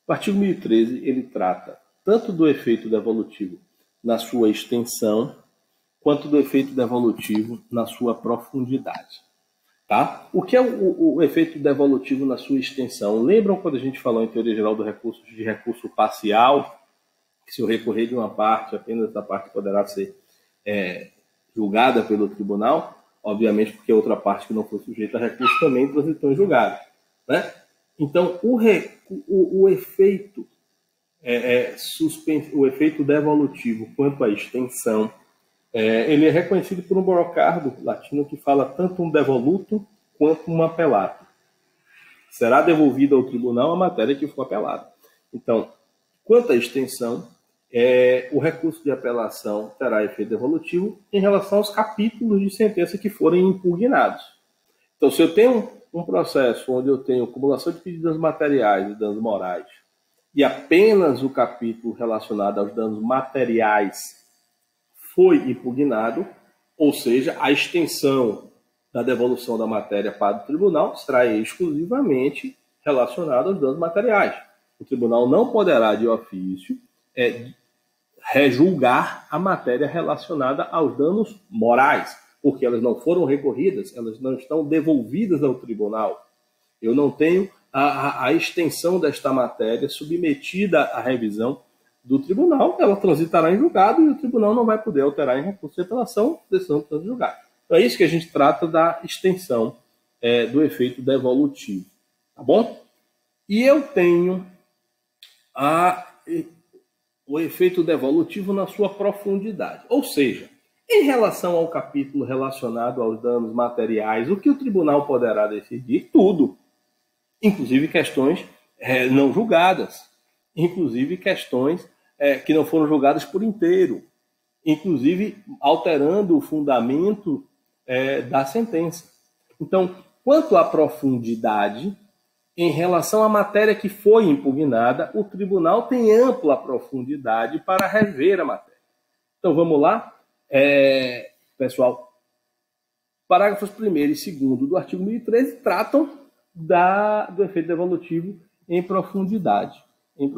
[SPEAKER 1] O artigo 1013 ele trata tanto do efeito devolutivo na sua extensão, quanto do efeito devolutivo na sua profundidade. Tá? O que é o efeito devolutivo na sua extensão? Lembram quando a gente falou em teoria geral do recurso de recurso parcial, que se eu recorrer de uma parte, apenas essa parte poderá ser julgada pelo tribunal, obviamente porque a outra parte que não for sujeita a recurso também transitou em julgado. Né? Então, o efeito o efeito devolutivo quanto à extensão, ele é reconhecido por um brocardo latino que fala tanto um devoluto quanto um apelato. Será devolvida ao tribunal a matéria que for apelada. Então, quanto à extensão, o recurso de apelação terá efeito devolutivo em relação aos capítulos de sentença que forem impugnados. Então, se eu tenho um processo onde eu tenho acumulação de pedidos materiais e danos morais, e apenas o capítulo relacionado aos danos materiais foi impugnado, ou seja, a extensão da devolução da matéria para o tribunal será exclusivamente relacionada aos danos materiais. O tribunal não poderá, de ofício, rejulgar a matéria relacionada aos danos morais, porque elas não foram recorridas, elas não estão devolvidas ao tribunal. Eu não tenho a extensão desta matéria submetida à revisão do tribunal, ela transitará em julgado e o tribunal não vai poder alterar em recurso de apelação, decisão de julgado. Então é isso que a gente trata da extensão do efeito devolutivo, tá bom? E eu tenho o efeito devolutivo na sua profundidade, ou seja, em relação ao capítulo relacionado aos danos materiais, o que o tribunal poderá decidir? Tudo, inclusive questões não julgadas, inclusive questões que não foram julgadas por inteiro, inclusive alterando o fundamento da sentença. Então, quanto à profundidade, em relação à matéria que foi impugnada, o tribunal tem ampla profundidade para rever a matéria. Então, vamos lá. Pessoal, parágrafos 1º e 2º do artigo 1013 tratam do efeito devolutivo em profundidade. O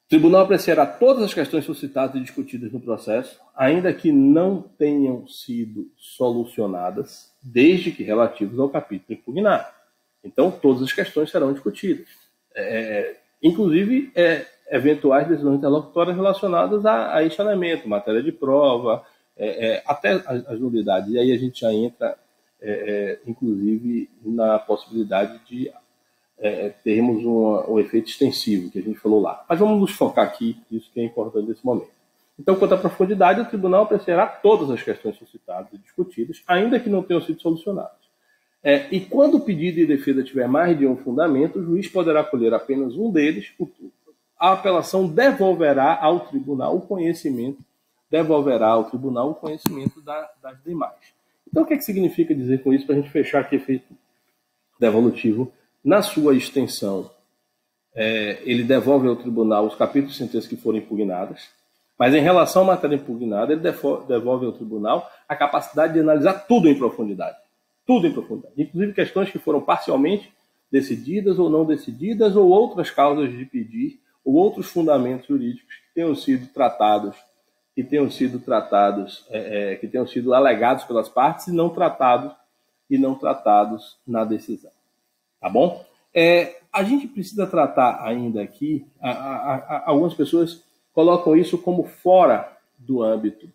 [SPEAKER 1] tribunal apreciará todas as questões suscitadas e discutidas no processo, ainda que não tenham sido solucionadas, desde que relativos ao capítulo impugnado. Então, todas as questões serão discutidas, inclusive eventuais decisões interlocutórias relacionadas a este elemento, matéria de prova, até as nulidades. E aí a gente já entra, inclusive, na possibilidade de termos um efeito extensivo, que a gente falou lá. Mas vamos nos focar aqui, isso que é importante nesse momento. Então, quanto à profundidade, o tribunal apreciará todas as questões suscitadas e discutidas, ainda que não tenham sido solucionadas. E quando o pedido de defesa tiver mais de um fundamento, o juiz poderá colher apenas um deles. A apelação devolverá ao tribunal o conhecimento das demais. Então, o que significa dizer com isso, para a gente fechar aqui efeito devolutivo? Na sua extensão, ele devolve ao tribunal os capítulos de sentença que foram impugnadas, mas em relação à matéria impugnada, ele devolve ao tribunal a capacidade de analisar tudo em profundidade. Inclusive questões que foram parcialmente decididas ou não decididas, ou outras causas de pedir, ou outros fundamentos jurídicos que tenham sido alegados pelas partes e não tratados na decisão. Tá bom? A gente precisa tratar ainda aqui, algumas pessoas colocam isso como fora do âmbito.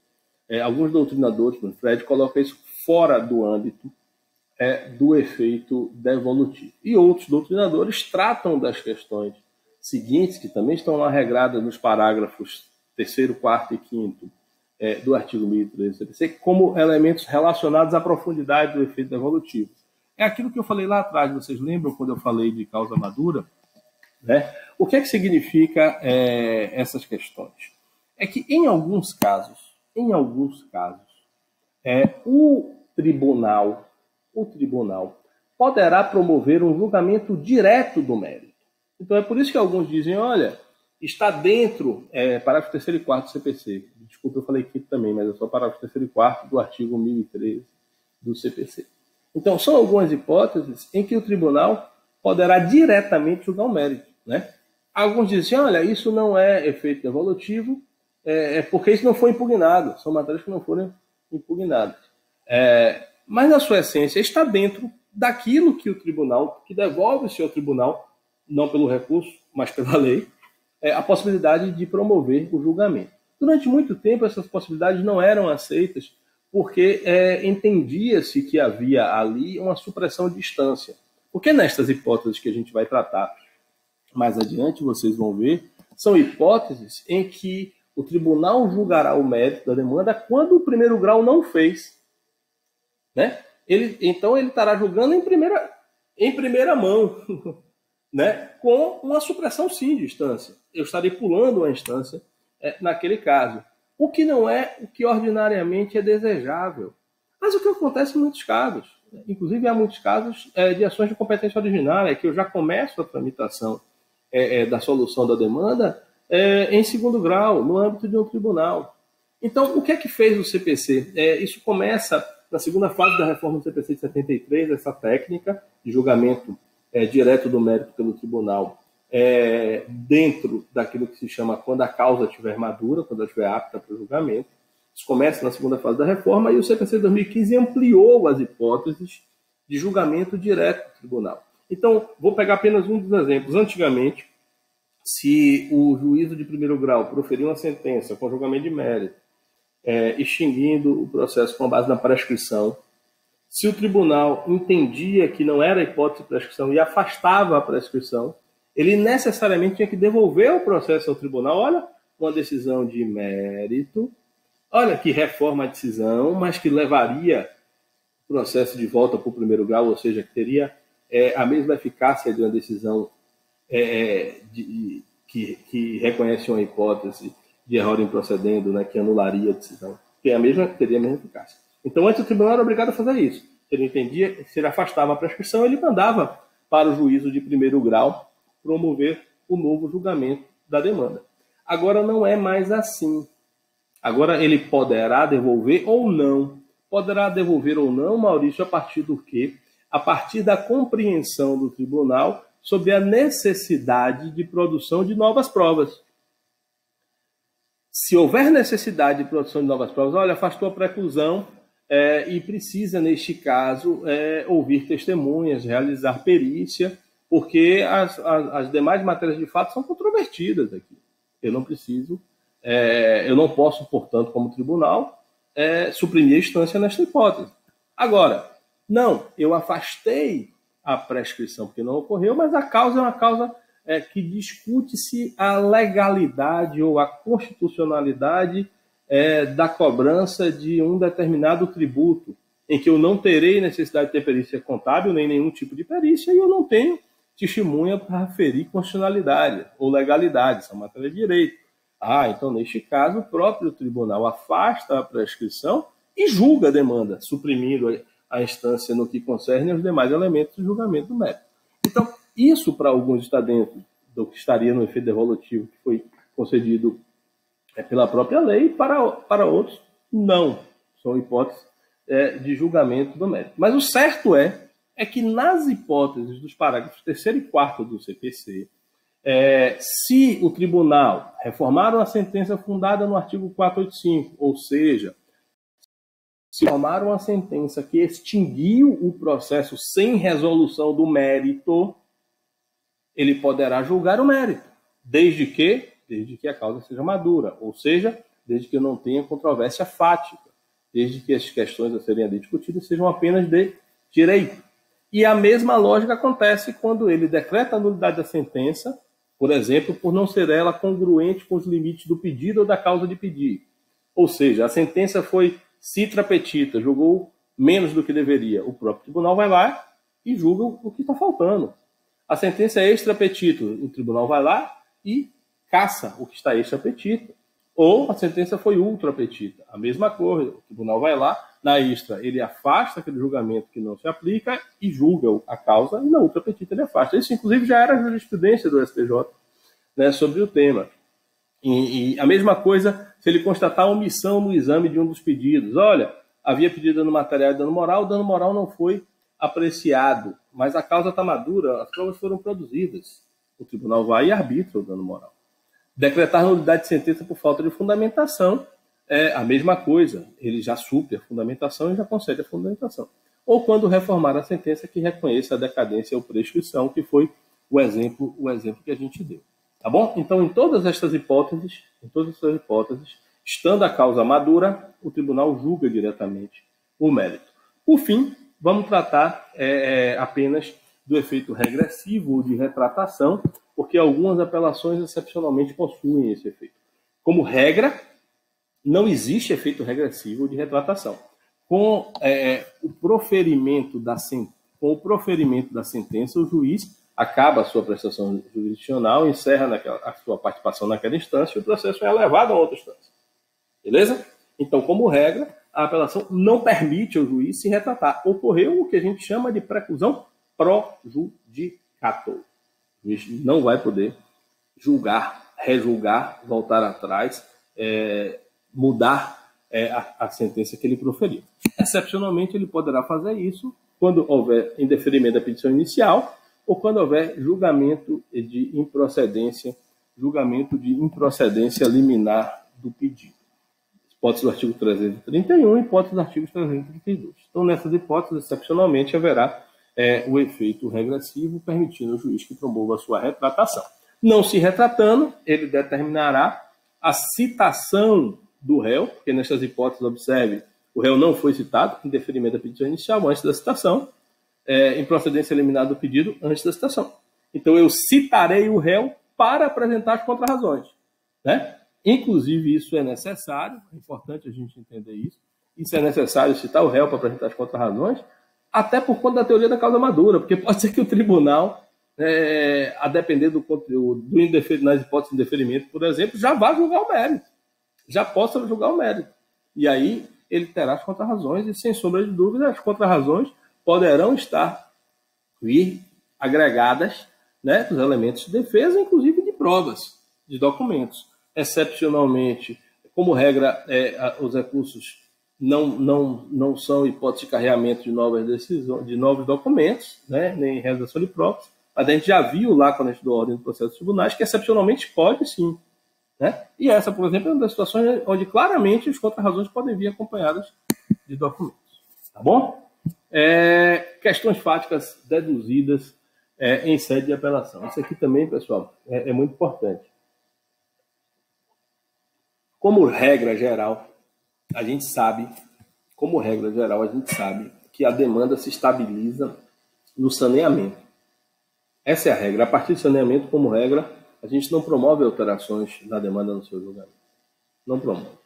[SPEAKER 1] Alguns doutrinadores, como Fred, colocam isso fora do âmbito do efeito devolutivo. E outros doutrinadores tratam das questões seguintes, que também estão lá regradas nos parágrafos 3º, 4º e 5º do artigo 1013 do CPC, como elementos relacionados à profundidade do efeito devolutivo. É aquilo que eu falei lá atrás, vocês lembram quando eu falei de causa madura? Né? O que significa essas questões? É que em alguns casos, o tribunal poderá promover um julgamento direto do mérito. Então é por isso que alguns dizem, olha, está dentro, parágrafo 3º e 4º do CPC. Desculpa, eu falei aqui também, mas é só parágrafo 3º e 4º do artigo 1013 do CPC. Então, são algumas hipóteses em que o tribunal poderá diretamente julgar o mérito. Né? Alguns dizem, olha, isso não é efeito devolutivo, porque isso não foi impugnado. São matérias que não foram impugnadas. Mas, na sua essência, está dentro daquilo que o tribunal, que devolve-se ao tribunal, não pelo recurso, mas pela lei, a possibilidade de promover o julgamento. Durante muito tempo, essas possibilidades não eram aceitas, porque entendia-se que havia ali uma supressão de instância. Porque nestas hipóteses que a gente vai tratar mais adiante, vocês vão ver, são hipóteses em que o tribunal julgará o mérito da demanda quando o primeiro grau não fez. Né? Então ele estará julgando em primeira mão, né? Com uma supressão sim de instância. Eu estarei pulando uma instância naquele caso. O que não é o que ordinariamente é desejável. Mas o que acontece em muitos casos, inclusive há muitos casos de ações de competência originária, que eu já começo a tramitação da solução da demanda em segundo grau, no âmbito de um tribunal. Então, o que é que fez o CPC? Isso começa na segunda fase da reforma do CPC de 73, essa técnica de julgamento direto do mérito pelo tribunal, dentro daquilo que se chama quando a causa estiver madura, quando ela estiver apta para o julgamento. Isso começa na segunda fase da reforma e o CPC de 2015 ampliou as hipóteses de julgamento direto do tribunal. Então, vou pegar apenas um dos exemplos. Antigamente, se o juízo de primeiro grau proferiu uma sentença com julgamento de mérito extinguindo o processo com base na prescrição. Se o tribunal entendia que não era hipótese de prescrição e afastava a prescrição, ele necessariamente tinha que devolver o processo ao tribunal. Olha, uma decisão de mérito, olha que reforma a decisão, mas que levaria o processo de volta para o primeiro grau, ou seja, que teria a mesma eficácia de uma decisão que reconhece uma hipótese de erro improcedendo, né, que anularia a decisão, que teria a mesma eficácia. Então, antes o tribunal era obrigado a fazer isso. Se ele entendia, se ele afastava a prescrição, ele mandava para o juízo de primeiro grau promover o novo julgamento da demanda. Agora não é mais assim. Agora ele poderá devolver ou não. Poderá devolver ou não, Maurício, a partir do quê? A partir da compreensão do tribunal sobre a necessidade de produção de novas provas. Se houver necessidade de produção de novas provas, olha, afastou a preclusão e precisa, neste caso, ouvir testemunhas, realizar perícia, porque as demais matérias de fato são controvertidas aqui. Eu não posso, portanto, como tribunal, suprimir a instância nesta hipótese. Agora, não, eu afastei a prescrição porque não ocorreu, mas a causa é uma causa que discute-se a legalidade ou a constitucionalidade da cobrança de um determinado tributo, em que eu não terei necessidade de ter perícia contábil, nem nenhum tipo de perícia, e eu não tenho testemunha para referir constitucionalidade ou legalidade, são matéria de direito. Então, neste caso, o próprio tribunal afasta a prescrição e julga a demanda, suprimindo a instância no que concerne aos demais elementos do julgamento do mérito. Então, isso para alguns está dentro do que estaria no efeito devolutivo que foi concedido pela própria lei, para outros não. São hipóteses de julgamento do mérito. Mas o certo é que nas hipóteses dos parágrafos 3º e 4º do CPC, se o tribunal reformar uma sentença fundada no artigo 485, ou seja, se reformar uma sentença que extinguiu o processo sem resolução do mérito, ele poderá julgar o mérito, desde que a causa seja madura, ou seja, desde que não tenha controvérsia fática, desde que as questões a serem ali discutidas sejam apenas de direito. E a mesma lógica acontece quando ele decreta a nulidade da sentença, por exemplo, por não ser ela congruente com os limites do pedido ou da causa de pedir. Ou seja, a sentença foi citra petita, julgou menos do que deveria. O próprio tribunal vai lá e julga o que está faltando. A sentença é extra petita, o tribunal vai lá e caça o que está extra petita. Ou a sentença foi ultra petita, a mesma coisa. O tribunal vai lá, na extra ele afasta aquele julgamento que não se aplica e julga a causa, e na ultra petita ele afasta. Isso, inclusive, já era a jurisprudência do STJ, né, sobre o tema. E a mesma coisa se ele constatar omissão no exame de um dos pedidos. Olha, havia pedido dano material e dano moral, o dano moral não foi apreciado, mas a causa está madura, as provas foram produzidas. O tribunal vai e arbitra o dano moral. Decretar nulidade de sentença por falta de fundamentação é a mesma coisa. Ele já supre a fundamentação e já concede a fundamentação. Ou quando reformar a sentença que reconheça a decadência ou prescrição, que foi o exemplo que a gente deu. Tá bom? Então, em todas estas hipóteses, estando a causa madura, o tribunal julga diretamente o mérito. Por fim, vamos tratar apenas do efeito regressivo ou de retratação, porque algumas apelações excepcionalmente possuem esse efeito. Como regra, não existe efeito regressivo de retratação. Com o proferimento da sentença, o juiz acaba a sua prestação jurisdicional, encerra a sua participação naquela instância e o processo é elevado a outra instância. Beleza? Então, como regra, a apelação não permite ao juiz se retratar. Ocorreu o que a gente chama de preclusão pro-judicato. O juiz não vai poder julgar, rejulgar, voltar atrás, mudar a sentença que ele proferiu. Excepcionalmente, ele poderá fazer isso quando houver indeferimento da petição inicial ou quando houver julgamento de improcedência liminar do pedido. Hipótese do artigo 331 e hipótese do artigo 332. Então, nessas hipóteses, excepcionalmente, haverá o efeito regressivo, permitindo ao juiz que promova a sua retratação. Não se retratando, ele determinará a citação do réu, porque nessas hipóteses, observe, o réu não foi citado em deferimento da petição inicial antes da citação, em procedência eliminada do pedido antes da citação. Então, eu citarei o réu para apresentar as contrarrazões, né? Inclusive, isso é necessário, é importante a gente entender isso. Isso é necessário citar o réu para apresentar as contrarrazões, até por conta da teoria da causa madura, porque pode ser que o tribunal, a depender do conteúdo, nas hipóteses de indeferimento, por exemplo, já vá julgar o mérito, já possa julgar o mérito. E aí ele terá as contrarrazões, e sem sombra de dúvida, as contrarrazões poderão vir agregadas, né, dos elementos de defesa, inclusive de provas, de documentos. Excepcionalmente, como regra, os recursos não são hipótese de carregamento de novas decisões, de novos documentos, né, nem realização de provas, mas a gente já viu lá, quando a gente deu ordem do processo de tribunais, que excepcionalmente pode sim. Né? E essa, por exemplo, é uma das situações onde claramente as contrarrazões podem vir acompanhadas de documentos. Tá bom? Questões fáticas deduzidas em sede de apelação. Isso aqui também, pessoal, é muito importante. Como regra geral, a gente sabe que a demanda se estabiliza no saneamento. Essa é a regra. A partir do saneamento, como regra, a gente não promove alterações na demanda no seu julgamento. Não promove.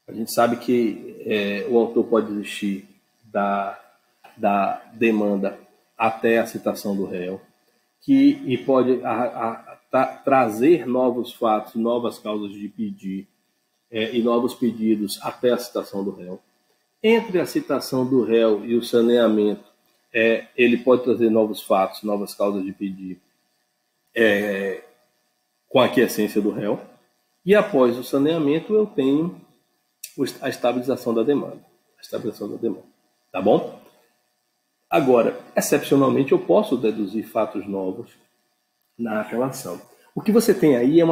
[SPEAKER 1] A gente sabe que o autor pode desistir da demanda até a citação do réu, e pode trazer novos fatos, novas causas de pedir e novos pedidos até a citação do réu. Entre a citação do réu e o saneamento, ele pode trazer novos fatos, novas causas de pedir com a aquiescência do réu. E após o saneamento, eu tenho a estabilização da demanda. Tá bom? Agora, excepcionalmente, eu posso deduzir fatos novos na apelação. O que você tem aí é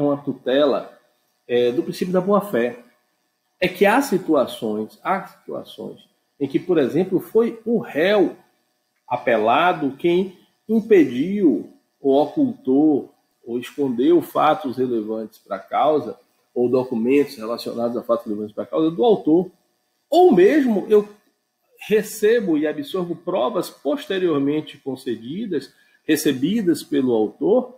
[SPEAKER 1] uma tutela do princípio da boa-fé. É que há situações em que, por exemplo, foi o réu apelado quem impediu ou ocultou ou escondeu fatos relevantes para a causa ou documentos relacionados a fatos relevantes para a causa do autor. Ou mesmo eu recebo e absorvo provas posteriormente recebidas pelo autor,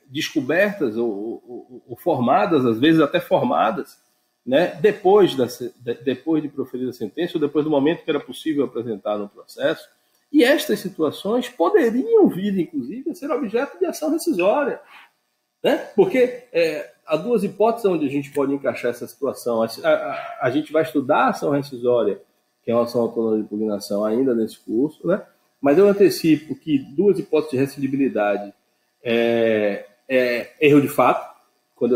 [SPEAKER 1] descobertas ou formadas, às vezes até formadas, né, depois de proferir a sentença, ou depois do momento que era possível apresentar no processo. E estas situações poderiam vir, inclusive, a ser objeto de ação rescisória. Né? Porque há duas hipóteses onde a gente pode encaixar essa situação. A gente vai estudar a ação rescisória, que é uma ação autônoma de impugnação, ainda nesse curso, né? Mas eu antecipo que duas hipóteses de rescindibilidade erro de fato, quando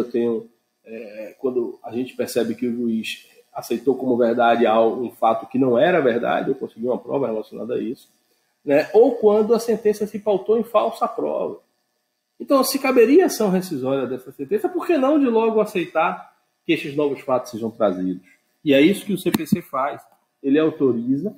[SPEAKER 1] a gente percebe que o juiz aceitou como verdade um fato que não era verdade, eu consegui uma prova relacionada a isso, né? Ou quando a sentença se pautou em falsa prova. Então, se caberia ação rescisória dessa sentença, por que não de logo aceitar que estes novos fatos sejam trazidos? E é isso que o CPC faz. Ele autoriza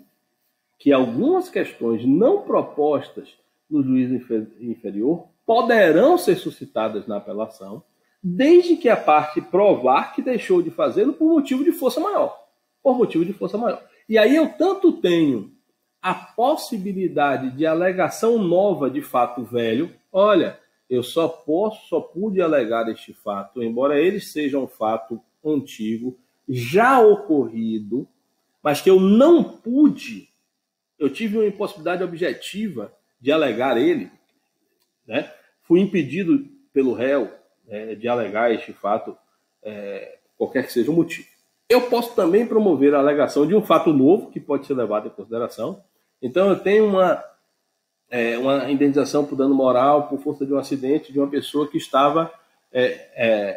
[SPEAKER 1] que algumas questões não propostas no juízo inferior poderão ser suscitadas na apelação, desde que a parte provar que deixou de fazê-lo por motivo de força maior. E aí eu tanto tenho a possibilidade de alegação nova de fato velho. Olha, eu só pude alegar este fato, embora ele seja um fato antigo, já ocorrido, mas que eu não pude, eu tive uma impossibilidade objetiva de alegar ele, né? Fui impedido pelo réu de alegar este fato, qualquer que seja o motivo. Eu posso também promover a alegação de um fato novo, que pode ser levado em consideração. Então, eu tenho uma indenização por dano moral por força de um acidente de uma pessoa que estava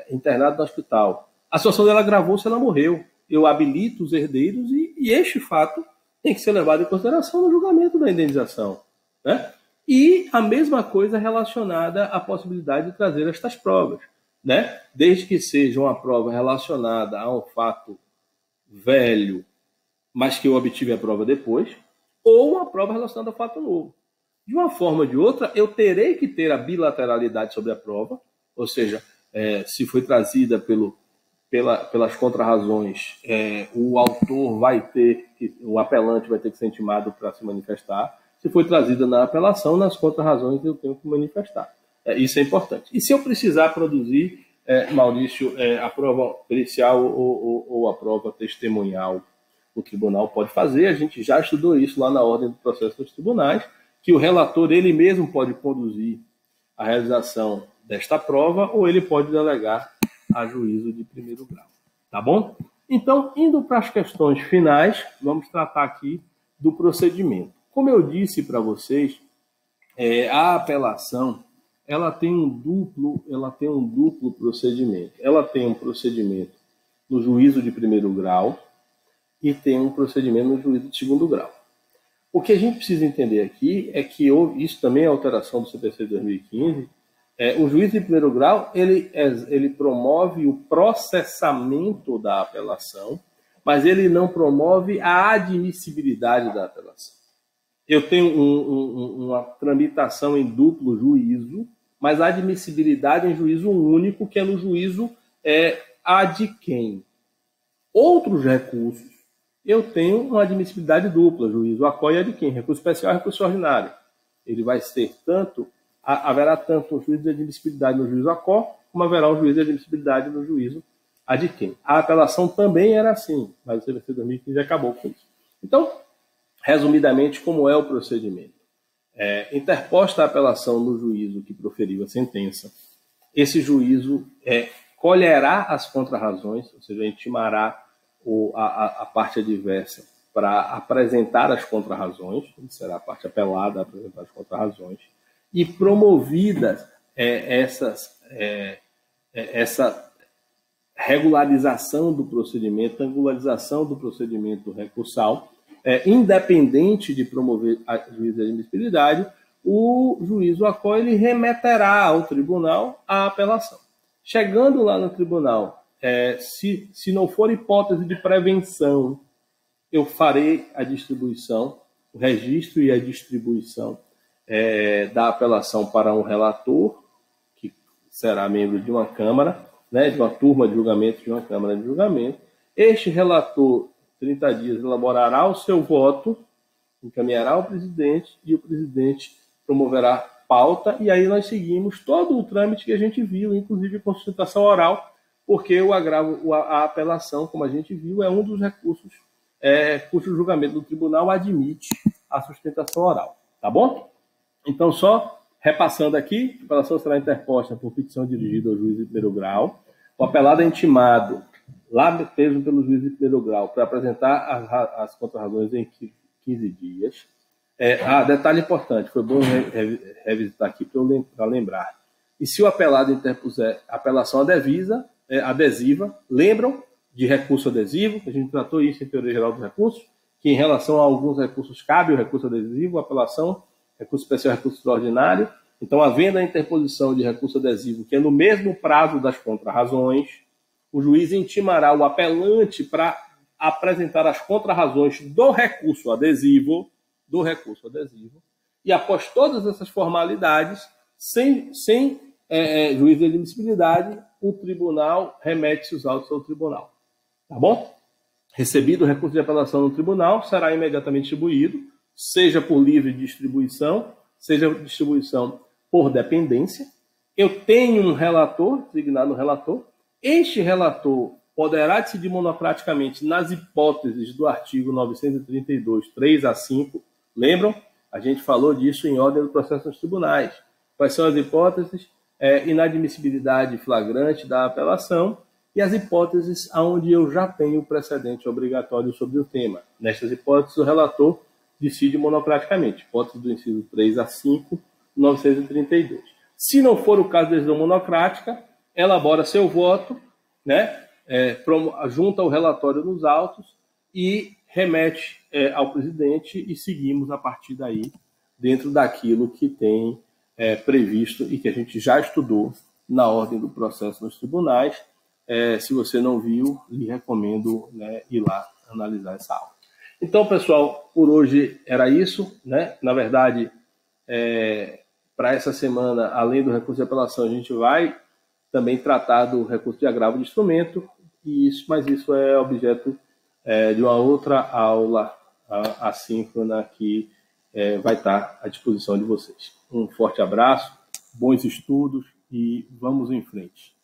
[SPEAKER 1] internada no hospital. A situação dela agravou-se, ela morreu. Eu habilito os herdeiros e este fato tem que ser levado em consideração no julgamento da indenização. Né? E a mesma coisa relacionada à possibilidade de trazer estas provas. Né? Desde que seja uma prova relacionada a um fato velho, mas que eu obtive a prova depois, ou uma prova relacionada ao fato novo. De uma forma ou de outra, eu terei que ter a bilateralidade sobre a prova, ou seja, se foi trazida pelo pelas contrarrazões, o autor o apelante vai ter que ser intimado para se manifestar. Se foi trazida na apelação, nas contrarrazões eu tenho que manifestar. Isso é importante. E se eu precisar produzir, Maurício, a prova pericial ou a prova testemunhal, o tribunal pode fazer. A gente já estudou isso lá na ordem do processo dos tribunais, que o relator ele mesmo pode conduzir a realização desta prova ou ele pode delegar a juízo de primeiro grau. Tá bom? Então, indo para as questões finais, vamos tratar aqui do procedimento. Como eu disse para vocês, a apelação ela tem um duplo procedimento. Ela tem um procedimento no juízo de primeiro grau e tem um procedimento no juízo de segundo grau. O que a gente precisa entender aqui é que isso também é alteração do CPC de 2015. O juiz de primeiro grau ele promove o processamento da apelação, mas ele não promove a admissibilidade da apelação. Eu tenho uma tramitação em duplo juízo, mas a admissibilidade em juízo único, que é no juízo ad quem. Outros recursos, eu tenho uma admissibilidade dupla, juízo ACO e ad quem, recurso especial e recurso ordinário. Ele vai ser haverá tanto um juízo de admissibilidade no juízo ACO, como haverá um juízo de admissibilidade no juízo ad quem. A apelação também era assim, mas o CPC 2015 acabou com isso. Então, resumidamente, como é o procedimento? Interposta a apelação no juízo que proferiu a sentença, esse juízo colherá as contrarrazões, ou seja, intimará a parte adversa para apresentar as contrarrazões, será a parte apelada a apresentar as contrarrazões, e promovidas essa regularização do procedimento, angularização do procedimento recursal, independente de promover a juízo de admissibilidade, o juízo ACO ele remeterá ao tribunal a apelação. Chegando lá no tribunal, se não for hipótese de prevenção, eu farei a distribuição, o registro e a distribuição da apelação para um relator, que será membro de uma Câmara, de uma turma de julgamento, de uma Câmara de julgamento. Este relator, 30 dias, elaborará o seu voto, encaminhará ao presidente e o presidente promoverá pauta, e aí nós seguimos todo o trâmite que a gente viu, inclusive com sustentação oral, porque a apelação, como a gente viu, é um dos recursos cujo julgamento do tribunal admite a sustentação oral. Tá bom? Então, só repassando aqui, a apelação será interposta por petição dirigida ao juiz de primeiro grau. O apelado é intimado, lá mesmo pelo juiz de primeiro grau, para apresentar as contrarrazões em 15 dias. Detalhe importante, foi bom revisitar aqui para lembrar. E se o apelado interpuser apelação adesiva, lembram de recurso adesivo, que a gente tratou isso em teoria geral dos recursos, que em relação a alguns recursos cabe o recurso adesivo, a apelação, recurso especial e recurso extraordinário. Então, havendo a interposição de recurso adesivo, que é no mesmo prazo das contrarrazões, o juiz intimará o apelante para apresentar as contrarrazões do recurso adesivo, e após todas essas formalidades, sem juízo de admissibilidade, o tribunal remete os autos ao tribunal. Tá bom? Recebido o recurso de apelação no tribunal, será imediatamente distribuído, seja por livre distribuição, seja distribuição por dependência. Eu tenho um relator, designado relator. Este relator poderá decidir monocraticamente nas hipóteses do artigo 932, 3 a 5. Lembram? A gente falou disso em ordem do processo nos tribunais. Quais são as hipóteses? Inadmissibilidade flagrante da apelação e as hipóteses onde eu já tenho precedente obrigatório sobre o tema. Nestas hipóteses, o relator decide monocraticamente. Hipótese do inciso 3 a 5, 932. Se não for o caso de decisão monocrática, elabora seu voto, junta o relatório nos autos e remete ao presidente e seguimos a partir daí dentro daquilo que tem previsto e que a gente já estudou na ordem do processo nos tribunais. Se você não viu, lhe recomendo ir lá analisar essa aula. Então, pessoal, por hoje era isso. Na verdade, para essa semana, além do recurso de apelação, a gente vai também tratar do recurso de agravo de instrumento mas isso é objeto de uma outra aula assíncrona que vai estar à disposição de vocês. Um forte abraço, bons estudos e vamos em frente.